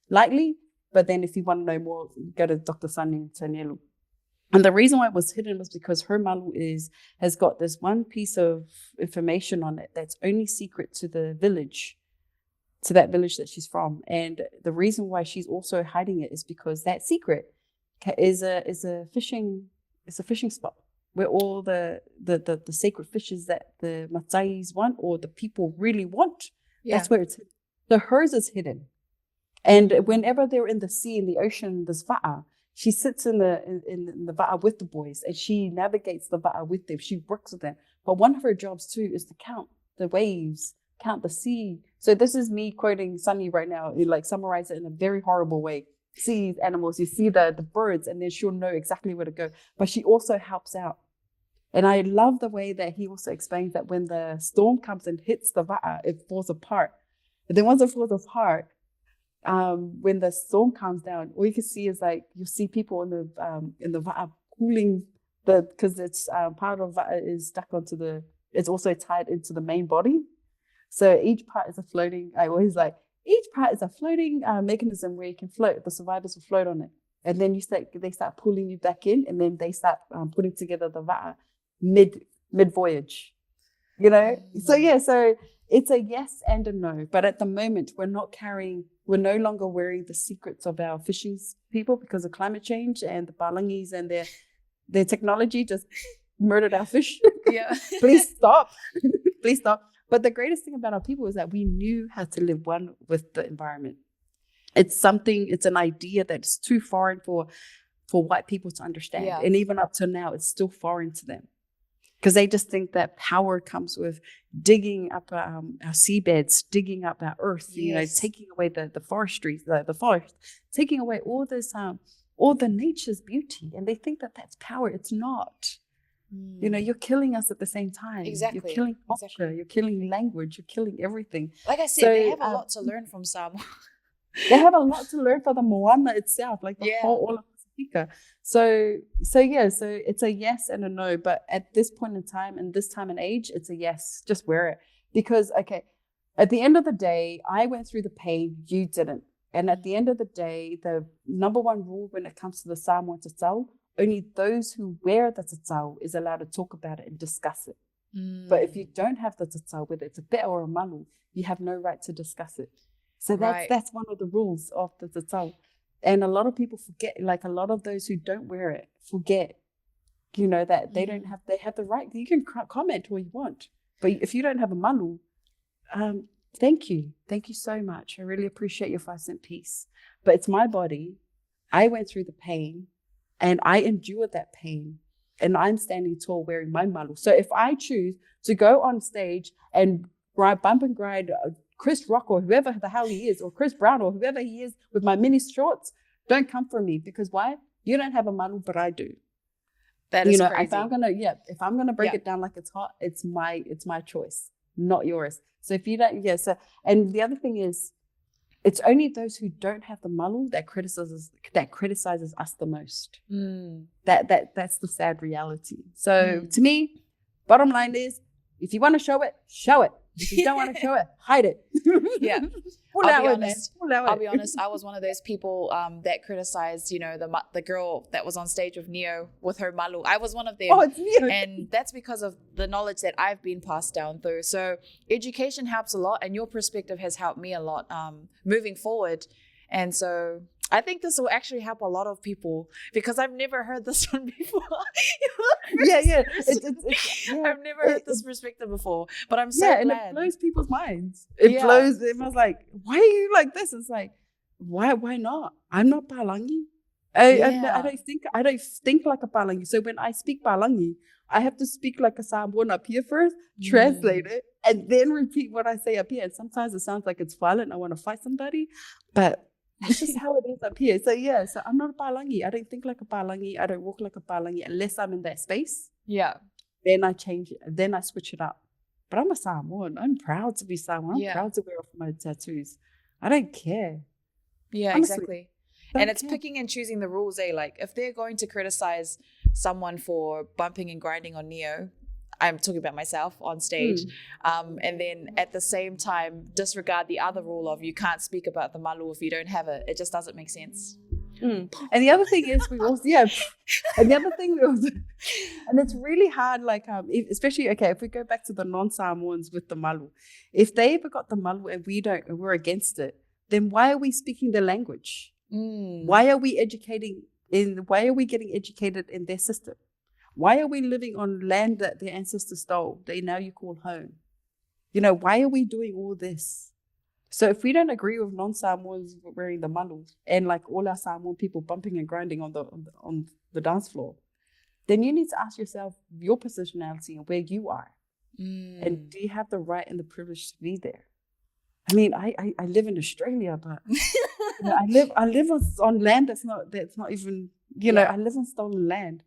lightly, but then if you want to know more, go to Dr. Sani Natanielu. And the reason why it was hidden was because her malu has got this one piece of information on it that's only secret to the village, to that village that she's from. And the reason why she's also hiding it is because that secret is a fishing spot where all the sacred fishes that the Matais want or the people really want, that's where it's hidden. So hers is hidden. And whenever they're in the sea, in the ocean, this va'a, she sits in the va'a with the boys and she navigates the va'a with them. She works with them. But one of her jobs too is to count the waves, count the sea. So this is me quoting Sunny right now, like summarize it in a very horrible way. See these animals, you see the birds, and then she'll know exactly where to go. But she also helps out. And I love the way that he also explains that when the storm comes and hits the va'a, it falls apart. And then once it falls apart, when the storm comes down, all you can see is like you'll see people in the va'a pulling because it's part of va'a is stuck onto it's also tied into the main body. So each part is a floating. Each part is a floating mechanism where you can float. The survivors will float on it, and then they start pulling you back in, and then they start putting together the va'a mid voyage. So it's a yes and a no. But at the moment, we're no longer wearing the secrets of our fishing people because of climate change and the balangis and their technology just murdered our fish. Yeah. Please stop. Please stop. But the greatest thing about our people is that we knew how to live one with the environment. It's an idea that's too foreign for white people to understand. Yeah. And even up to now, it's still foreign to them. Because they just think that power comes with digging up our seabeds, digging up our earth, taking away the forestry, the forest, taking away all this, all the nature's beauty. And they think that that's power. It's not. You're killing us at the same time. Exactly. You're killing culture. You're killing language. You're killing everything. Like I said, they have a lot to learn from Samoa. They have a lot to learn from the moana itself, like the whole all of Pacifica. So it's a yes and a no. But at this point in time and this time and age, it's a yes. Just wear it. Because, at the end of the day, I went through the pain. You didn't. And at the end of the day, the number one rule when it comes to the Samoan tatau, only those who wear the tatau is allowed to talk about it and discuss it. But if you don't have the tatau, whether it's a be'a or a malu, you have no right to discuss it. So that's one of the rules of the tatau. And a lot of people forget, like a lot of those who don't wear it forget, that they have the right. You can comment all you want, but if you don't have a malu, thank you so much. I really appreciate your 5-cent piece. But it's my body. I went through the pain, and I endured that pain, and I'm standing tall wearing my malu. So if I choose to go on stage and bump and grind Chris Rock or whoever the hell he is, or Chris Brown or whoever he is with my mini shorts, don't come for me, because why? You don't have a malu, but I do. That is crazy. If I'm gonna break it down like it's hot, it's my choice, not yours. So if you don't, and the other thing is, it's only those who don't have the malu that criticizes us the most. That's the sad reality. So to me, bottom line is, if you want to show it, show it. If you don't want to show it, hide it. Yeah. I'll be honest. I was one of those people that criticized, the girl that was on stage with Neo with her malu. I was one of them. Oh, it's Neo. And that's because of the knowledge that I've been passed down through. So education helps a lot, and your perspective has helped me a lot moving forward. And so I think this will actually help a lot of people, because I've never heard this one before. Yeah. I've never heard this perspective before, but I'm so glad. And it blows people's minds. It blows them. I was like, why are you like this? It's like, why not? I'm not Palangi. I don't think like a Palangi. So when I speak Palangi, I have to speak like a Samoan up here first, translate it, and then repeat what I say up here. And sometimes it sounds like it's violent. I want to fight somebody, but it's just how it is up here. So so I'm not a Palangi. I don't think like a Palangi. I don't walk like a Palangi unless I'm in that space. Yeah. Then I change it. Then I switch it up. But I'm a Samoan. I'm proud to be Samoan. I'm proud to wear off my tattoos. I don't care. Yeah, honestly, exactly. And it's picking and choosing the rules, eh? Like, if they're going to criticize someone for bumping and grinding on Neo, I'm talking about myself on stage, and then at the same time disregard the other rule of you can't speak about the malu if you don't have it. It just doesn't make sense. And the other thing is and it's really hard, like especially if we go back to the non-Samoans with the malu, if they ever got the malu and we don't, and we're against it, then why are we speaking the language? Why are we getting educated in their system? Why are we living on land that their ancestors stole, that now you call home? Why are we doing all this? So if we don't agree with non-Samoans wearing the malu and like all our Samoan people bumping and grinding on the dance floor, then you need to ask yourself your positionality and where you are. And do you have the right and the privilege to be there? I mean, I live in Australia, but I live on land that's not even, I live on stolen land.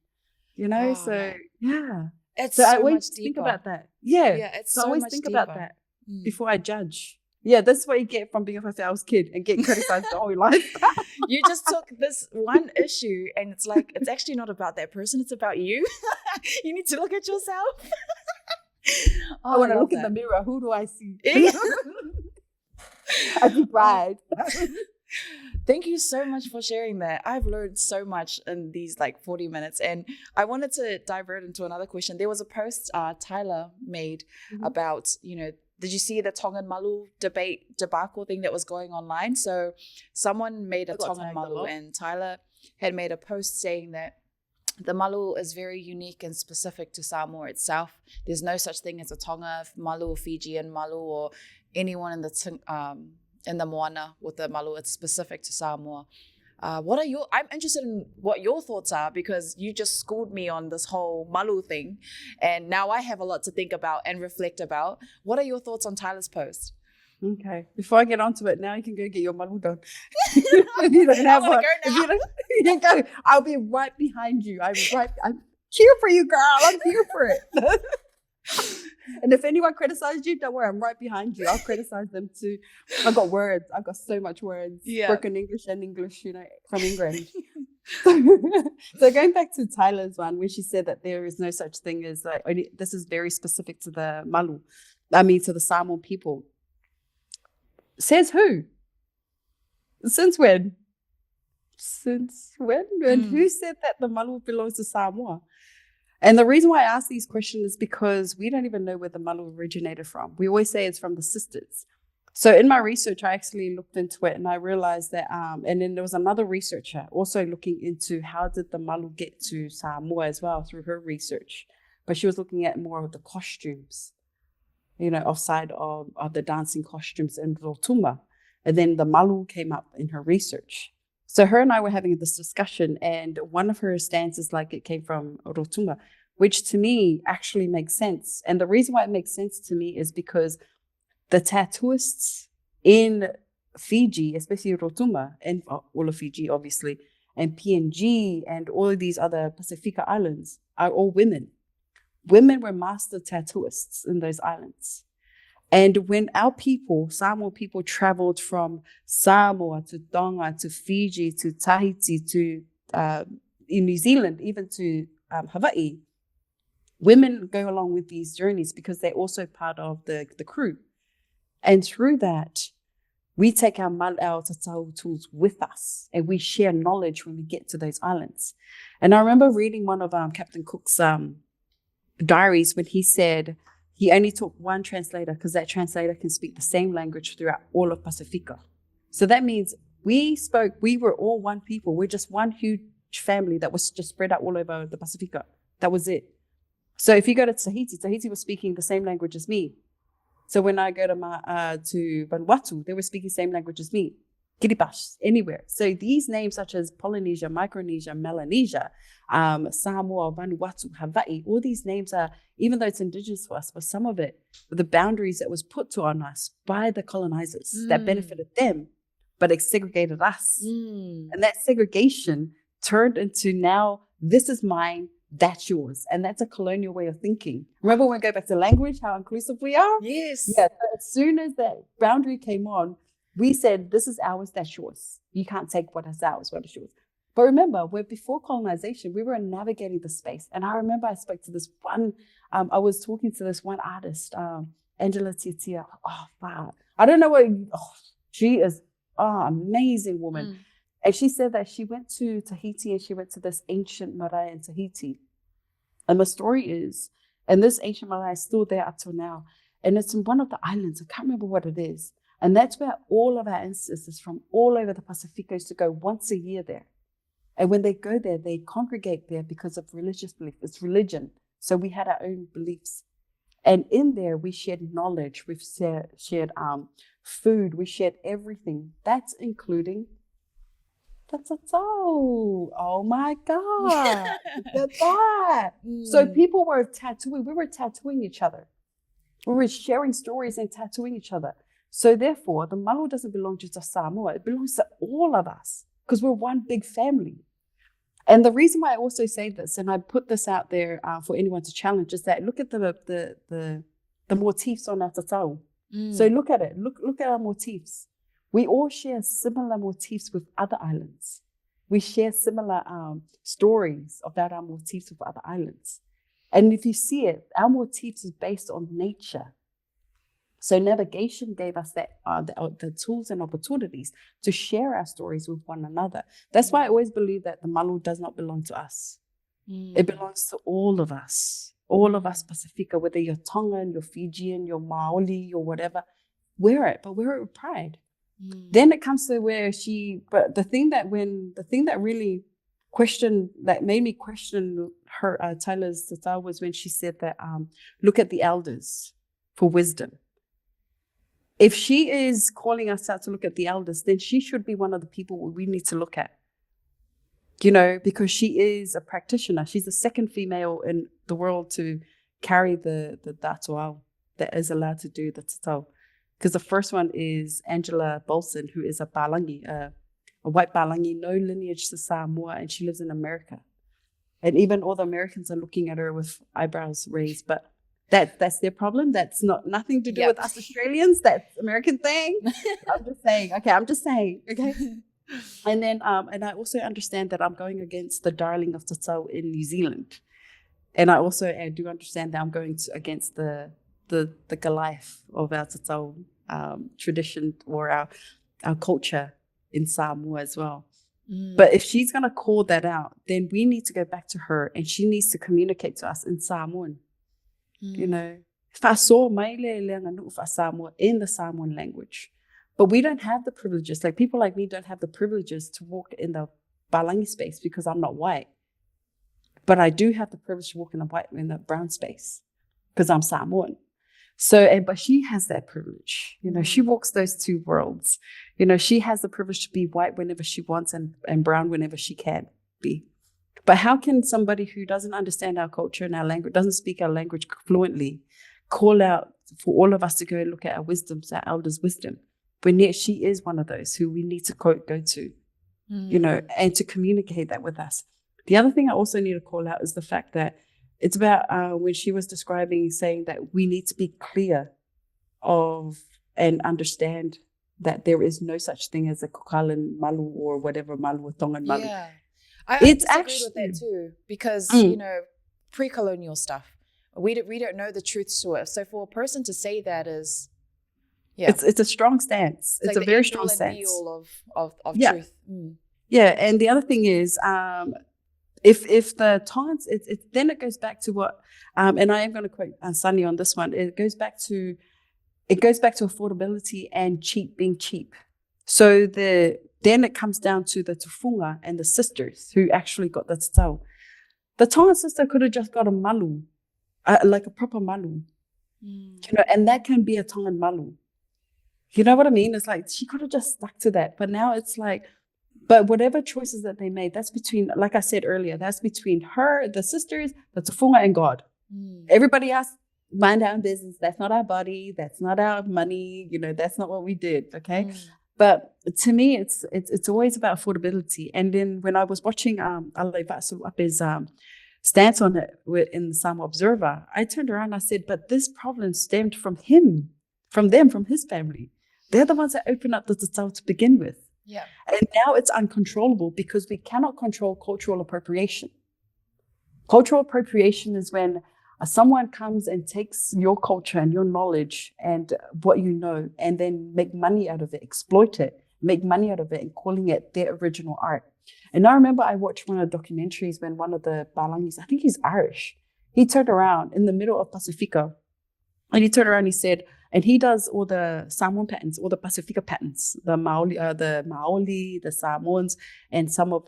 So it's so so I always much think deeper. about that. It's so so I always much think deeper. about that before I judge. That's what you get from being a 5 kid and getting criticized the whole life. You just took this one issue and it's like, it's actually not about that person, it's about you. You need to look at yourself. I want to look in the mirror. Who do I see? I see pride. Thank you so much for sharing that. I've learned so much in these 40 minutes, and I wanted to divert into another question. There was a post Tyler made about, did you see the Tongan Malu debacle thing that was going online? So someone made a Tongan Malu, and Tyler had made a post saying that the Malu is very unique and specific to Samoa itself. There's no such thing as a Tonga Malu or Fijian Malu or anyone in the moana with the Malu. It's specific to Samoa. I'm interested in what your thoughts are, because you just schooled me on this whole Malu thing, and now I have a lot to think about and reflect about. What are your thoughts on Tyler's post? Okay, before I get onto it, now you can go get your Malu done. If you don't have one, you can go. I'll be right behind you. I'm here for you, girl. I'm here for it. And if anyone criticizes you, don't worry, I'm right behind you. I'll criticize them too. I've got words. I've got so much words. Broken English and English, from England. So going back to Tyler's one, when she said that there is no such thing as this is very specific to the Malu. To the Samoan people. Says who? Since when? And who said that the Malu belongs to Samoa? And the reason why I ask these questions is because we don't even know where the Malu originated from. We always say it's from the sisters. So in my research, I actually looked into it and I realized that, and then there was another researcher also looking into how did the Malu get to Samoa as well through her research. But she was looking at more of the costumes, offside of the dancing costumes in Rotuma. And then the Malu came up in her research. So her and I were having this discussion, and one of her stances, it came from Rotuma, which to me actually makes sense. And the reason why it makes sense to me is because the tattooists in Fiji, especially Rotuma, and all of Fiji, obviously, and PNG, and all of these other Pacifica islands are all women. Women were master tattooists in those islands. And when our people, Samoan people, traveled from Samoa to Tonga to Fiji to Tahiti to in New Zealand, even to Hawaii, women go along with these journeys because they're also part of the crew. And through that, we take our Tatau tools with us and we share knowledge when we get to those islands. And I remember reading one of Captain Cook's diaries when he said he only took one translator because that translator can speak the same language throughout all of Pacifica. So that means we were all one people. We're just one huge family that was just spread out all over the Pacifica. That was it. So if you go to Tahiti was speaking the same language as me. So when I go to Vanuatu, they were speaking the same language as me. Kiribati, anywhere. So these names such as Polynesia, Micronesia, Melanesia, Samoa, Vanuatu, Hawaii, all these names are, even though it's indigenous to us, but some of it, the boundaries that was put on us by the colonizers that benefited them, but it segregated us. And that segregation turned into now, this is mine, that's yours. And that's a colonial way of thinking. Remember when we go back to language, how inclusive we are? Yes. Yeah. So as soon as that boundary came on, we said, this is ours, that's yours. You can't take what is ours, what is yours. But remember, before colonization, we were navigating the space. And I remember I spoke to this one, I was talking to this one artist, Angela Titia. Oh, wow. I don't know what, she is amazing woman. And she said that she went to Tahiti and she went to this ancient marae in Tahiti. And the story is, and this ancient marae is still there up till now. And it's in one of the islands. I can't remember what it is. And that's where all of our ancestors from all over the Pacific used to go once a year there. And when they go there, they congregate there because of religious belief. It's religion. So we had our own beliefs. And in there, we shared knowledge. We've shared food. We shared everything. That's including the Tatau. Oh my God. Look at that. So people were tattooing. We were tattooing each other. We were sharing stories and tattooing each other. So therefore, the Malu doesn't belong just to Samoa. It belongs to all of us because we're one big family. And the reason why I also say this, and I put this out there for anyone to challenge, is that look at the motifs on our Tatau. So look at it. Look at our motifs. We all share similar motifs with other islands. We share similar stories about our motifs with other islands. And if you see it, our motifs is based on nature. So navigation gave us that the tools and opportunities to share our stories with one another. That's why I always believe that the Malu does not belong to us. It belongs to all of us Pacifica, whether you're Tongan, you're Fijian, you're Maoli, or whatever. Wear it, but wear it with pride. Then it comes to where but the thing that really that made me question her, Tyler's Tatau, was when she said that, look at the elders for wisdom. If she is calling us out to look at the elders, then she should be one of the people we need to look at, because she is a practitioner. She's the second female in the world to carry the Tatau that is allowed to do the Tatau. Because the first one is Angela Bolson, who is a Palangi, a white Palangi, no lineage to Samoa, and she lives in America. And even all the Americans are looking at her with eyebrows raised, but that's their problem. That's nothing to do with us Australians. That's American thing. I'm just saying. Okay. And then, and I also understand that I'm going against the darling of Tatau in New Zealand. And I do understand that I'm going against the Goliath of our Tatau tradition or our culture in Samoa as well. But if she's going to call that out, then we need to go back to her and she needs to communicate to us in Samoan. In the Samoan language. But we don't have the privileges. Like people like me don't have the privileges to walk in the Palangi space because I'm not white. But I do have the privilege to walk in the brown space because I'm Samoan. So, but she has that privilege. She walks those two worlds. She has the privilege to be white whenever she wants and brown whenever she can be. But how can somebody who doesn't understand our culture and our language, doesn't speak our language fluently, call out for all of us to go and look at our wisdoms, our elders' wisdom, when yet she is one of those who we need to go to, and to communicate that with us. The other thing I also need to call out is the fact that it's about when she was saying that we need to be clear of and understand that there is no such thing as a Kokalan Malu or whatever Malu or Tongan Malu. I disagree with that too, because pre-colonial stuff. we don't know the truths to it. So for a person to say that is, it's a strong stance. It's like a very strong stance. Be all of truth. Yeah, and the other thing is, if the taunts, then it goes back to what, and I am going to quote Sunny on this one. It goes back to affordability and being cheap. So then it comes down to the tufunga and the sisters who actually got the tatau. The tonga sister could have just got a malu, like a proper malu, and that can be a tongan malu. You know what I mean? It's like she could have just stuck to that, but now it's like, but whatever choices that they made, that's between, like I said earlier, that's between her, the sisters, the tufunga, and God. Everybody else, mind our own business. That's not our body. That's not our money. That's not what we did. Okay. But to me, it's always about affordability. And then when I was watching Aia-Fa'aleava's stance on it in the Samoa Observer, I turned around and I said, but this problem stemmed from him, from his family. They're the ones that opened up the tatau to begin with. Yeah. And now it's uncontrollable because we cannot control cultural appropriation. Cultural appropriation is when someone comes and takes your culture and your knowledge and what you know, and then make money out of it, exploit it, make money out of it, and calling it their original art. And I remember I watched one of the documentaries when one of the Balangis, I think he's Irish, he turned around in the middle of Pacifica, and he turned around and he said, and he does all the Samoan patterns, all the Pacifica patterns, the Maoli, the Samoans, and some of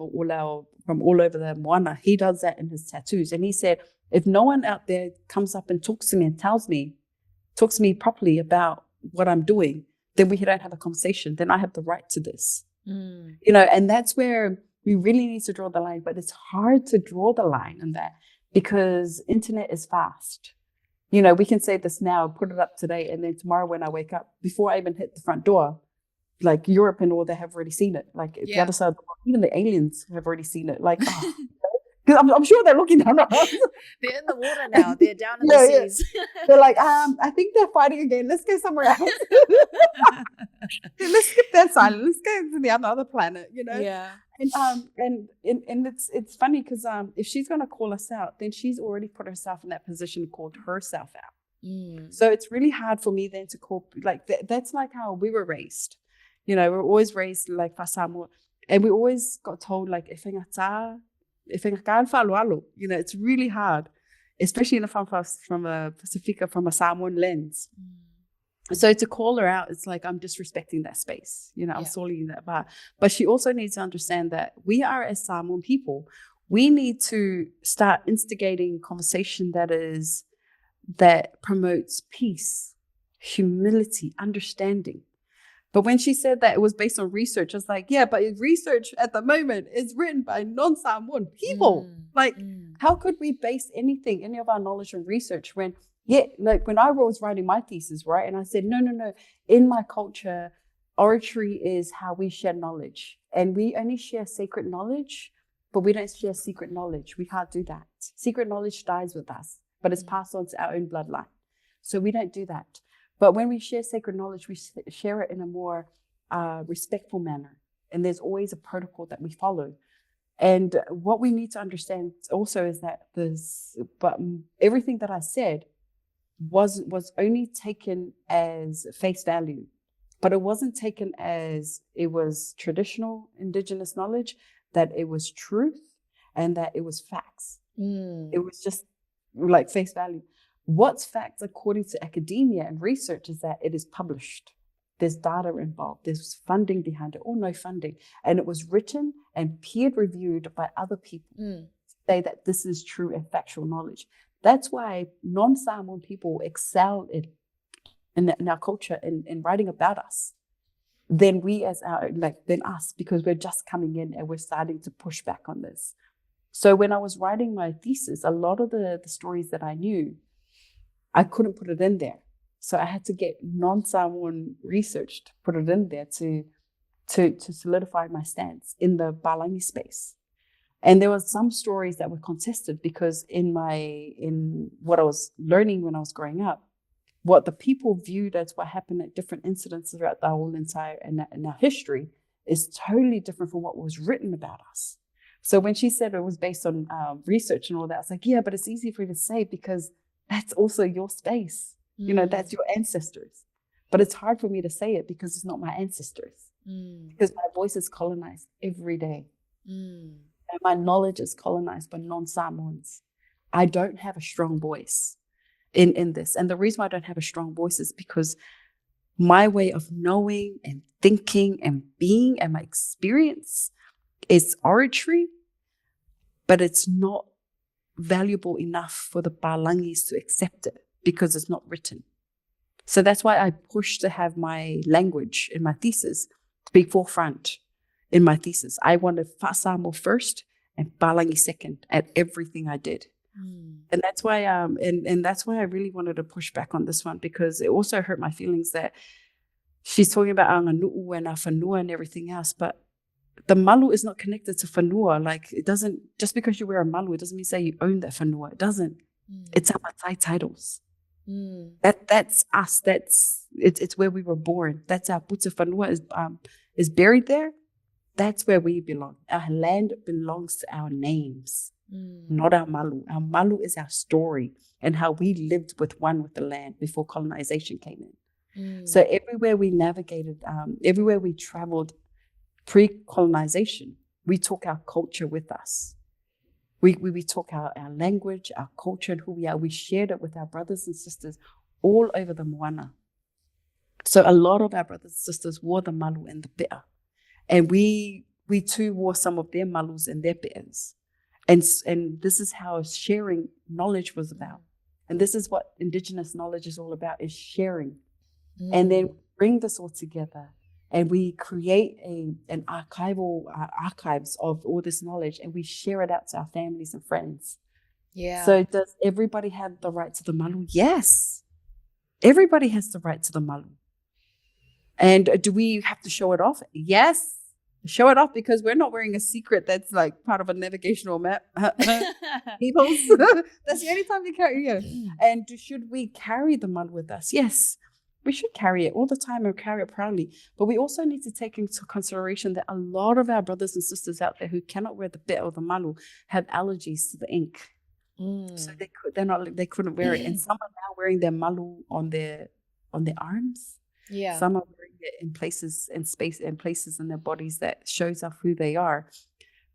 from all over the Moana. He does that in his tattoos. And he said, if no one out there comes up and talks to me and talks to me properly about what I'm doing, then we don't have a conversation. Then I have the right to this. And that's where we really need to draw the line. But it's hard to draw the line on that because internet is fast. We can say this now, put it up today, and then tomorrow when I wake up, before I even hit the front door, like Europe and all, they have already seen it. Like the other side of the world, even the aliens have already seen it. Like, because I'm sure they're looking down on us. They're in the water now. They're down in the seas. They're like, I think they're fighting again. Let's go somewhere else. Let's skip that side. Let's go to the other planet. Yeah. And it's funny because if she's gonna call us out, then she's already put herself in that position, called herself out. So it's really hard for me then to call, like that's like how we were raised. We're always raised like Samoa, and we always got told like it's really hard, especially from a Pacifica, from a Samoan lens. So to call her out, it's like I'm disrespecting that space. I'm sullying that bar. But she also needs to understand that we are, as Samoan people, we need to start instigating conversation that promotes peace, humility, understanding. But when she said that it was based on research, I was like, yeah, but research at the moment is written by non-Samoan people. How could we base any of our knowledge on research when when I was writing my thesis, right? And I said, no, in my culture, oratory is how we share knowledge. And we only share sacred knowledge, but we don't share secret knowledge. We can't do that. Secret knowledge dies with us, but it's passed on to our own bloodline. So we don't do that. But when we share sacred knowledge, we share it in a more respectful manner. And there's always a protocol that we follow. And what we need to understand also is that everything that I said was only taken as face value, but it wasn't taken as it was traditional indigenous knowledge, that it was truth, and that it was facts. It was just like face value. What's facts according to academia and research is that it is published. There's data involved. There's funding behind it, or no funding. And it was written and peer reviewed by other people to say that this is true and factual knowledge. That's why non-Samoan people excel in our culture in writing about us than us, because we're just coming in and we're starting to push back on this. So when I was writing my thesis, a lot of the stories that I knew, I couldn't put it in there. So I had to get non-Samoan research to put it in there to solidify my stance in the Balangi space. And there were some stories that were contested because in what I was learning when I was growing up, what the people viewed as what happened at different incidents throughout the whole entire and our history is totally different from what was written about us. So when she said it was based on research and all that, I was like, yeah, but it's easy for you to say because that's also your space. You know, that's your ancestors. But it's hard for me to say it because it's not my ancestors. Because my voice is colonized every day. And my knowledge is colonized by non-Samoans. I don't have a strong voice in this. And the reason why I don't have a strong voice is because my way of knowing and thinking and being and my experience is oratory, but it's not valuable enough for the Palangis to accept it because it's not written. So that's why I push to have my language in my thesis to be forefront in my thesis. I wanted Fa'asamo first and Palangi second at everything I did. And that's why and that's why I really wanted to push back on this one, because it also hurt my feelings that she's talking about Anganu'u and Whanua and everything else, but the malu is not connected to whanua. Like, it doesn't, just because you wear a malu, it doesn't mean say you own that whanua. It doesn't. It's our Matai titles. That's us. It's where we were born. That's our puta whanua is buried there. That's where we belong. Our land belongs to our names, not our malu. Our malu is our story and how we lived with the land before colonization came in. So everywhere we navigated, everywhere we traveled, pre-colonization, we took our culture with us. We took our language, our culture, and who we are. We shared it with our brothers and sisters all over the moana. So a lot of our brothers and sisters wore the malu and the pea. And we too wore some of their malus and their peas. And this is how sharing knowledge was about. And this is what Indigenous knowledge is all about, is sharing. And then bring this all together. And we create an archival archives of all this knowledge, and we share it out to our families and friends. Yeah. So does everybody have the right to the malu? Yes. Everybody has the right to the malu. And do we have to show it off? Yes. Show it off, because we're not wearing a secret that's like part of a navigational map. Peoples. That's the only time you carry it. And should we carry the malu with us? Yes. We should carry it all the time and carry it proudly. But we also need to take into consideration that a lot of our brothers and sisters out there who cannot wear the pea or the malu have allergies to the ink. So they couldn't wear it. And some are now wearing their malu on their arms. Yeah. Some are wearing it in places in their bodies that shows off who they are.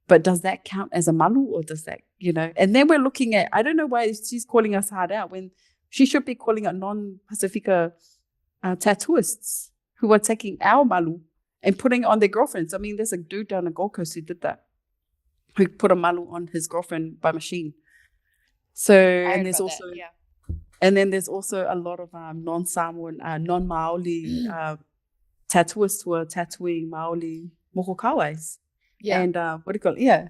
But does that count as a malu, or does that, and then we're looking at, I don't know why she's calling us hard out when she should be calling it non-Pacifica tattooists who are taking our malu and putting it on their girlfriends. I mean, there's a dude down the Gold Coast who did that, who put a malu on his girlfriend by machine. So, and there's also, and then there's also a lot of non-Samoan, non-Maoli tattooists who are tattooing Maoli mokokawais. Yeah. And what do you call it? Yeah,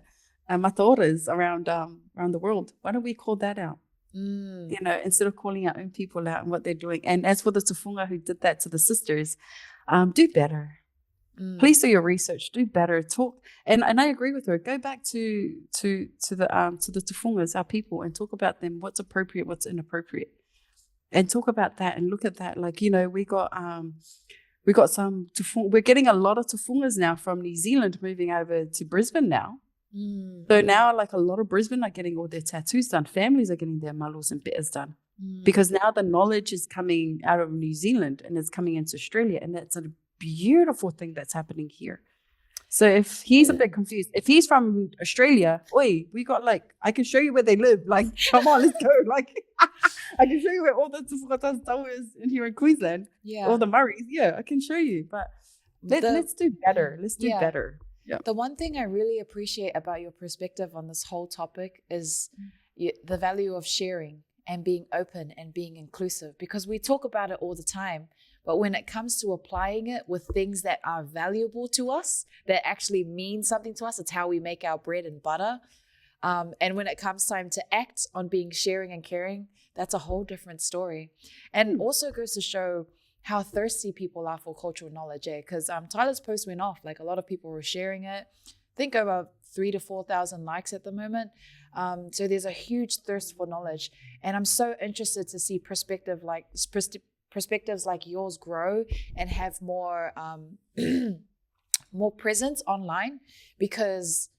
mataoras around the world. Why don't we call that out? Instead of calling our own people out and what they're doing. And as for the tufunga who did that to the sisters, do better. Please do your research. Do better. Talk. And I agree with her. Go back to the tufungas, our people, and talk about them. What's appropriate, what's inappropriate, and talk about that and look at that. Like, we got some tufunga. We're getting a lot of tufungas now from New Zealand moving over to Brisbane now. So now, like, a lot of Brisbane are getting all their tattoos done. Families are getting their malus and peas done because now the knowledge is coming out of New Zealand and it's coming into Australia, and that's a beautiful thing that's happening here. So if he's a bit confused, if he's from Australia, we got, like, I can show you where they live. Like, come on, let's go. Like, I can show you where all the Tufukatas is in here in Queensland. Yeah, all the Murrays. Yeah, I can show you. But let's do better. Let's do better. Yeah. The one thing I really appreciate about your perspective on this whole topic is the value of sharing and being open and being inclusive, because we talk about it all the time. But when it comes to applying it with things that are valuable to us, that actually mean something to us, it's how we make our bread and butter. And when it comes time to act on being sharing and caring, that's a whole different story. And also goes to show how thirsty people are for cultural knowledge, because Tyler's post went off. Like, a lot of people were sharing it. I think over 3,000 to 4,000 likes at the moment. So there's a huge thirst for knowledge. And I'm so interested to see perspectives like yours grow and have more more presence online, because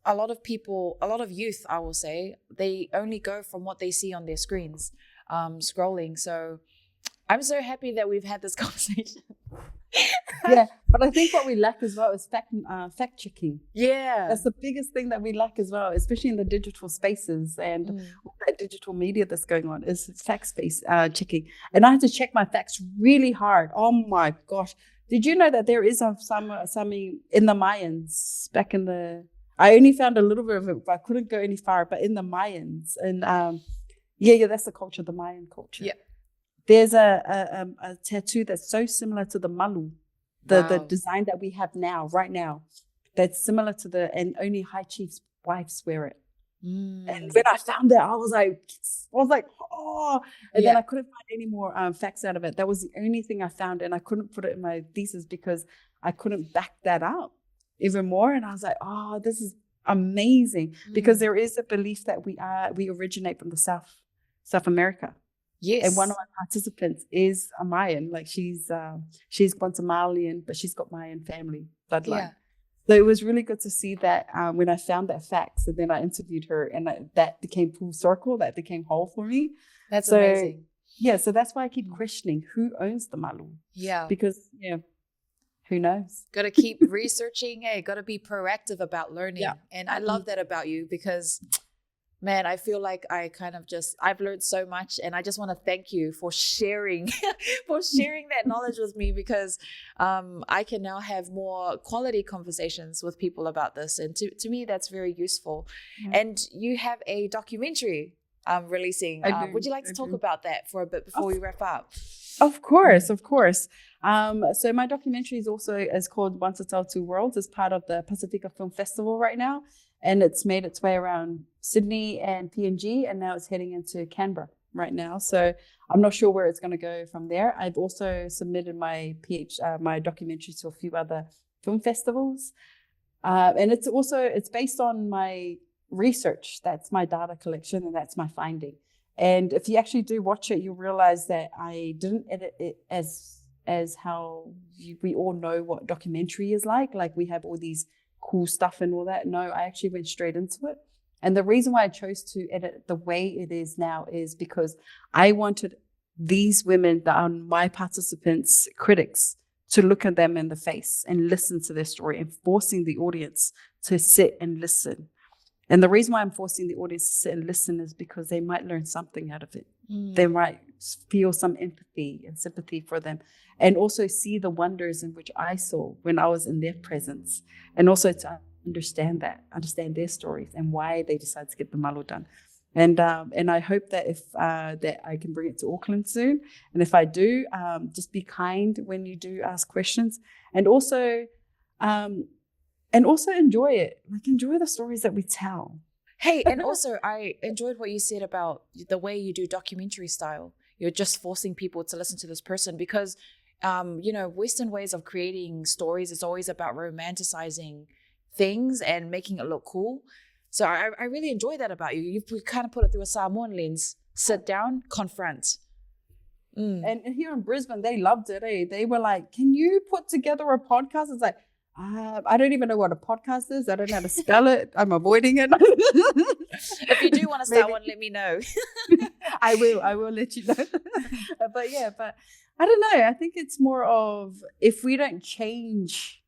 a lot of people, a lot of youth, I will say, they only go from what they see on their screens, scrolling. So I'm so happy that we've had this conversation. Yeah, but I think what we lack as well is fact checking. Yeah, that's the biggest thing that we lack as well, especially in the digital spaces and all that digital media that's going on, is fact space checking. And I had to check my facts really hard. Oh my gosh. Did you know that there is some in the Mayans back in the, I only found a little bit of it, but I couldn't go any far, but in the Mayans, and yeah, that's the culture, the Mayan culture. Yeah. There's a tattoo that's so similar to the malu, the design that we have now, right now, that's similar to and only high chiefs' wives wear it. And when I found that, I was like, oh, and then I couldn't find any more facts out of it. That was the only thing I found, and I couldn't put it in my thesis because I couldn't back that up even more. And I was like, oh, this is amazing, because there is a belief that we originate from the South America. Yes. And one of my participants is a Mayan. Like she's Guatemalian, but she's got Mayan family bloodline. Yeah. So it was really good to see that when I found that facts, and then I interviewed her, and that became full circle, that became whole for me. That's amazing. Yeah, so that's why I keep questioning who owns the malu. Yeah. Because, who knows? Got to keep researching. Hey, got to be proactive about learning. Yeah. And I love that about you, because man, I feel like I've learned so much, and I just want to thank you for sharing, that knowledge with me, because I can now have more quality conversations with people about this. And to me, that's very useful. Yeah. And you have a documentary releasing. Would you like to talk about that for a bit before we wrap up? Of course. So my documentary is called Once a Tale, Two Worlds. It's part of the Pacifica Film Festival right now. And it's made its way around Sydney and PNG, and now it's heading into Canberra right now. So I'm not sure where it's going to go from there. I've also submitted my my documentary to a few other film festivals. And it's based on my research. That's my data collection, and that's my finding. And if you actually do watch it, you'll realize that I didn't edit it as how we all know what documentary is like. Like we have all these cool stuff and all that. No, I actually went straight into it. And the reason why I chose to edit the way it is now is because I wanted these women that are my participants, critics, to look at them in the face and listen to their story, and forcing the audience to sit and listen. And the reason why I'm forcing the audience to sit and listen is because they might learn something out of it. They might feel some empathy and sympathy for them, and also see the wonders in which I saw when I was in their presence, and also to understand their stories and why they decided to get the malu done. And I hope that that I can bring it to Auckland soon. And if I do, just be kind when you do ask questions, and also enjoy it. Like, enjoy the stories that we tell. Hey, and also I enjoyed what you said about the way you do documentary style. You're just forcing people to listen to this person, because, Western ways of creating stories is always about romanticizing things and making it look cool. So I really enjoy that about you. You kind of put it through a Samoan lens. Sit down, confront. And here in Brisbane, they loved it. They were like, "Can you put together a podcast?" It's like, I don't even know what a podcast is. I don't know how to spell it. I'm avoiding it. If you do want to start one, let me know. I will let you know. But I don't know. I think it's more of, if we don't change,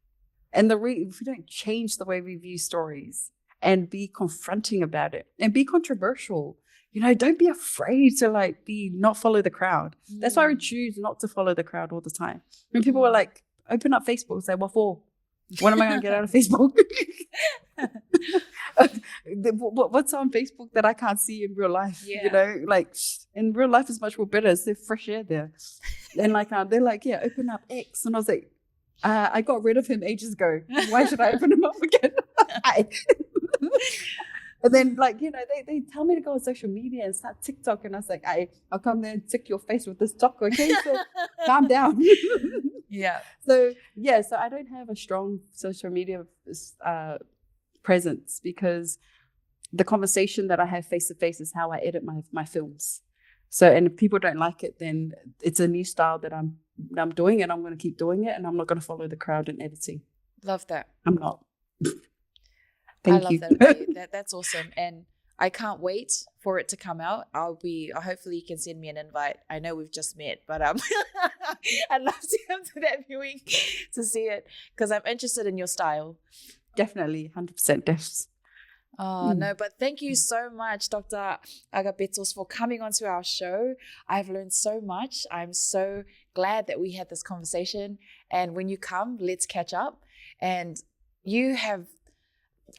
if we don't change the way we view stories and be confronting about it and be controversial, don't be afraid to not follow the crowd. That's why we choose not to follow the crowd all the time. When people were like, open up Facebook and say, what for? When am I going to get out of Facebook? What's on Facebook that I can't see in real life? Yeah. In real life is much more better. It's the fresh air there. And they're like, yeah, open up X. And I was like, I got rid of him ages ago. Why should I open him up again? And then they tell me to go on social media and start TikTok. And I was like, I'll come there and tick your face with this talk, okay? So calm down. Yeah. So I don't have a strong social media presence, because the conversation that I have face to face is how I edit my films. So, and if people don't like it, then it's a new style that I'm doing, and I'm going to keep doing it, and I'm not going to follow the crowd in editing. Love that. I'm not. Thank I you. love that. That's awesome. And I can't wait for it to come out. Hopefully you can send me an invite. I know we've just met, but I'd love to come to that viewing to see it because I'm interested in your style. Definitely, 100% defs. Oh, no, but thank you so much, Dr. Agapetos, for coming onto our show. I've learned so much. I'm so glad that we had this conversation. And when you come, let's catch up. And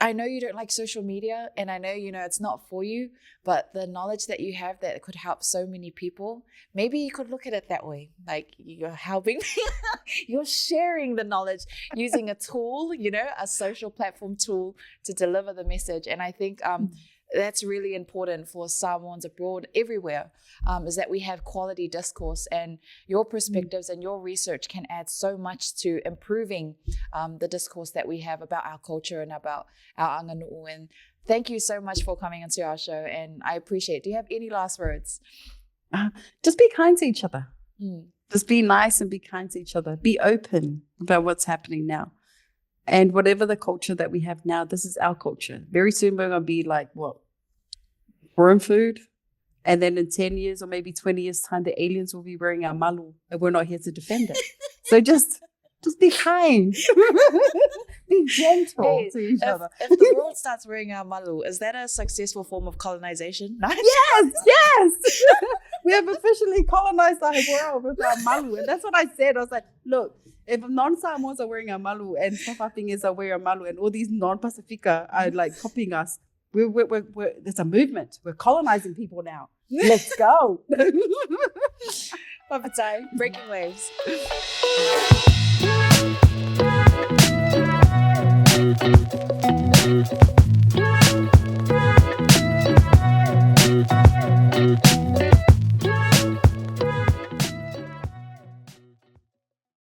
I know you don't like social media, and I know, it's not for you, but the knowledge that you have that could help so many people, maybe you could look at it that way. Like you're helping, you're sharing the knowledge using a tool, a social platform tool to deliver the message. And I think that's really important for Samoans abroad everywhere, is that we have quality discourse, and your perspectives and your research can add so much to improving the discourse that we have about our culture and about our anganu'u. And thank you so much for coming onto our show, and I appreciate it. Do you have any last words? Just be kind to each other. Just be nice and be kind to each other. Be open about what's happening now. And whatever the culture that we have now, this is our culture. Very soon we're going to be like, what? Foreign food. And then in 10 years or maybe 20 years time, the aliens will be wearing our malu and we're not here to defend it. So just be kind. Be gentle to each other. If the world starts wearing our malu, is that a successful form of colonization? Yes. We have officially colonized our world with our malu. And that's what I said. I was like, look, if non-Samoans are wearing our malu and Papafingers are wearing our malu and all these non-Pacifica are like copying us, there's a movement. We're colonizing people now. Let's go. Matai, breaking waves.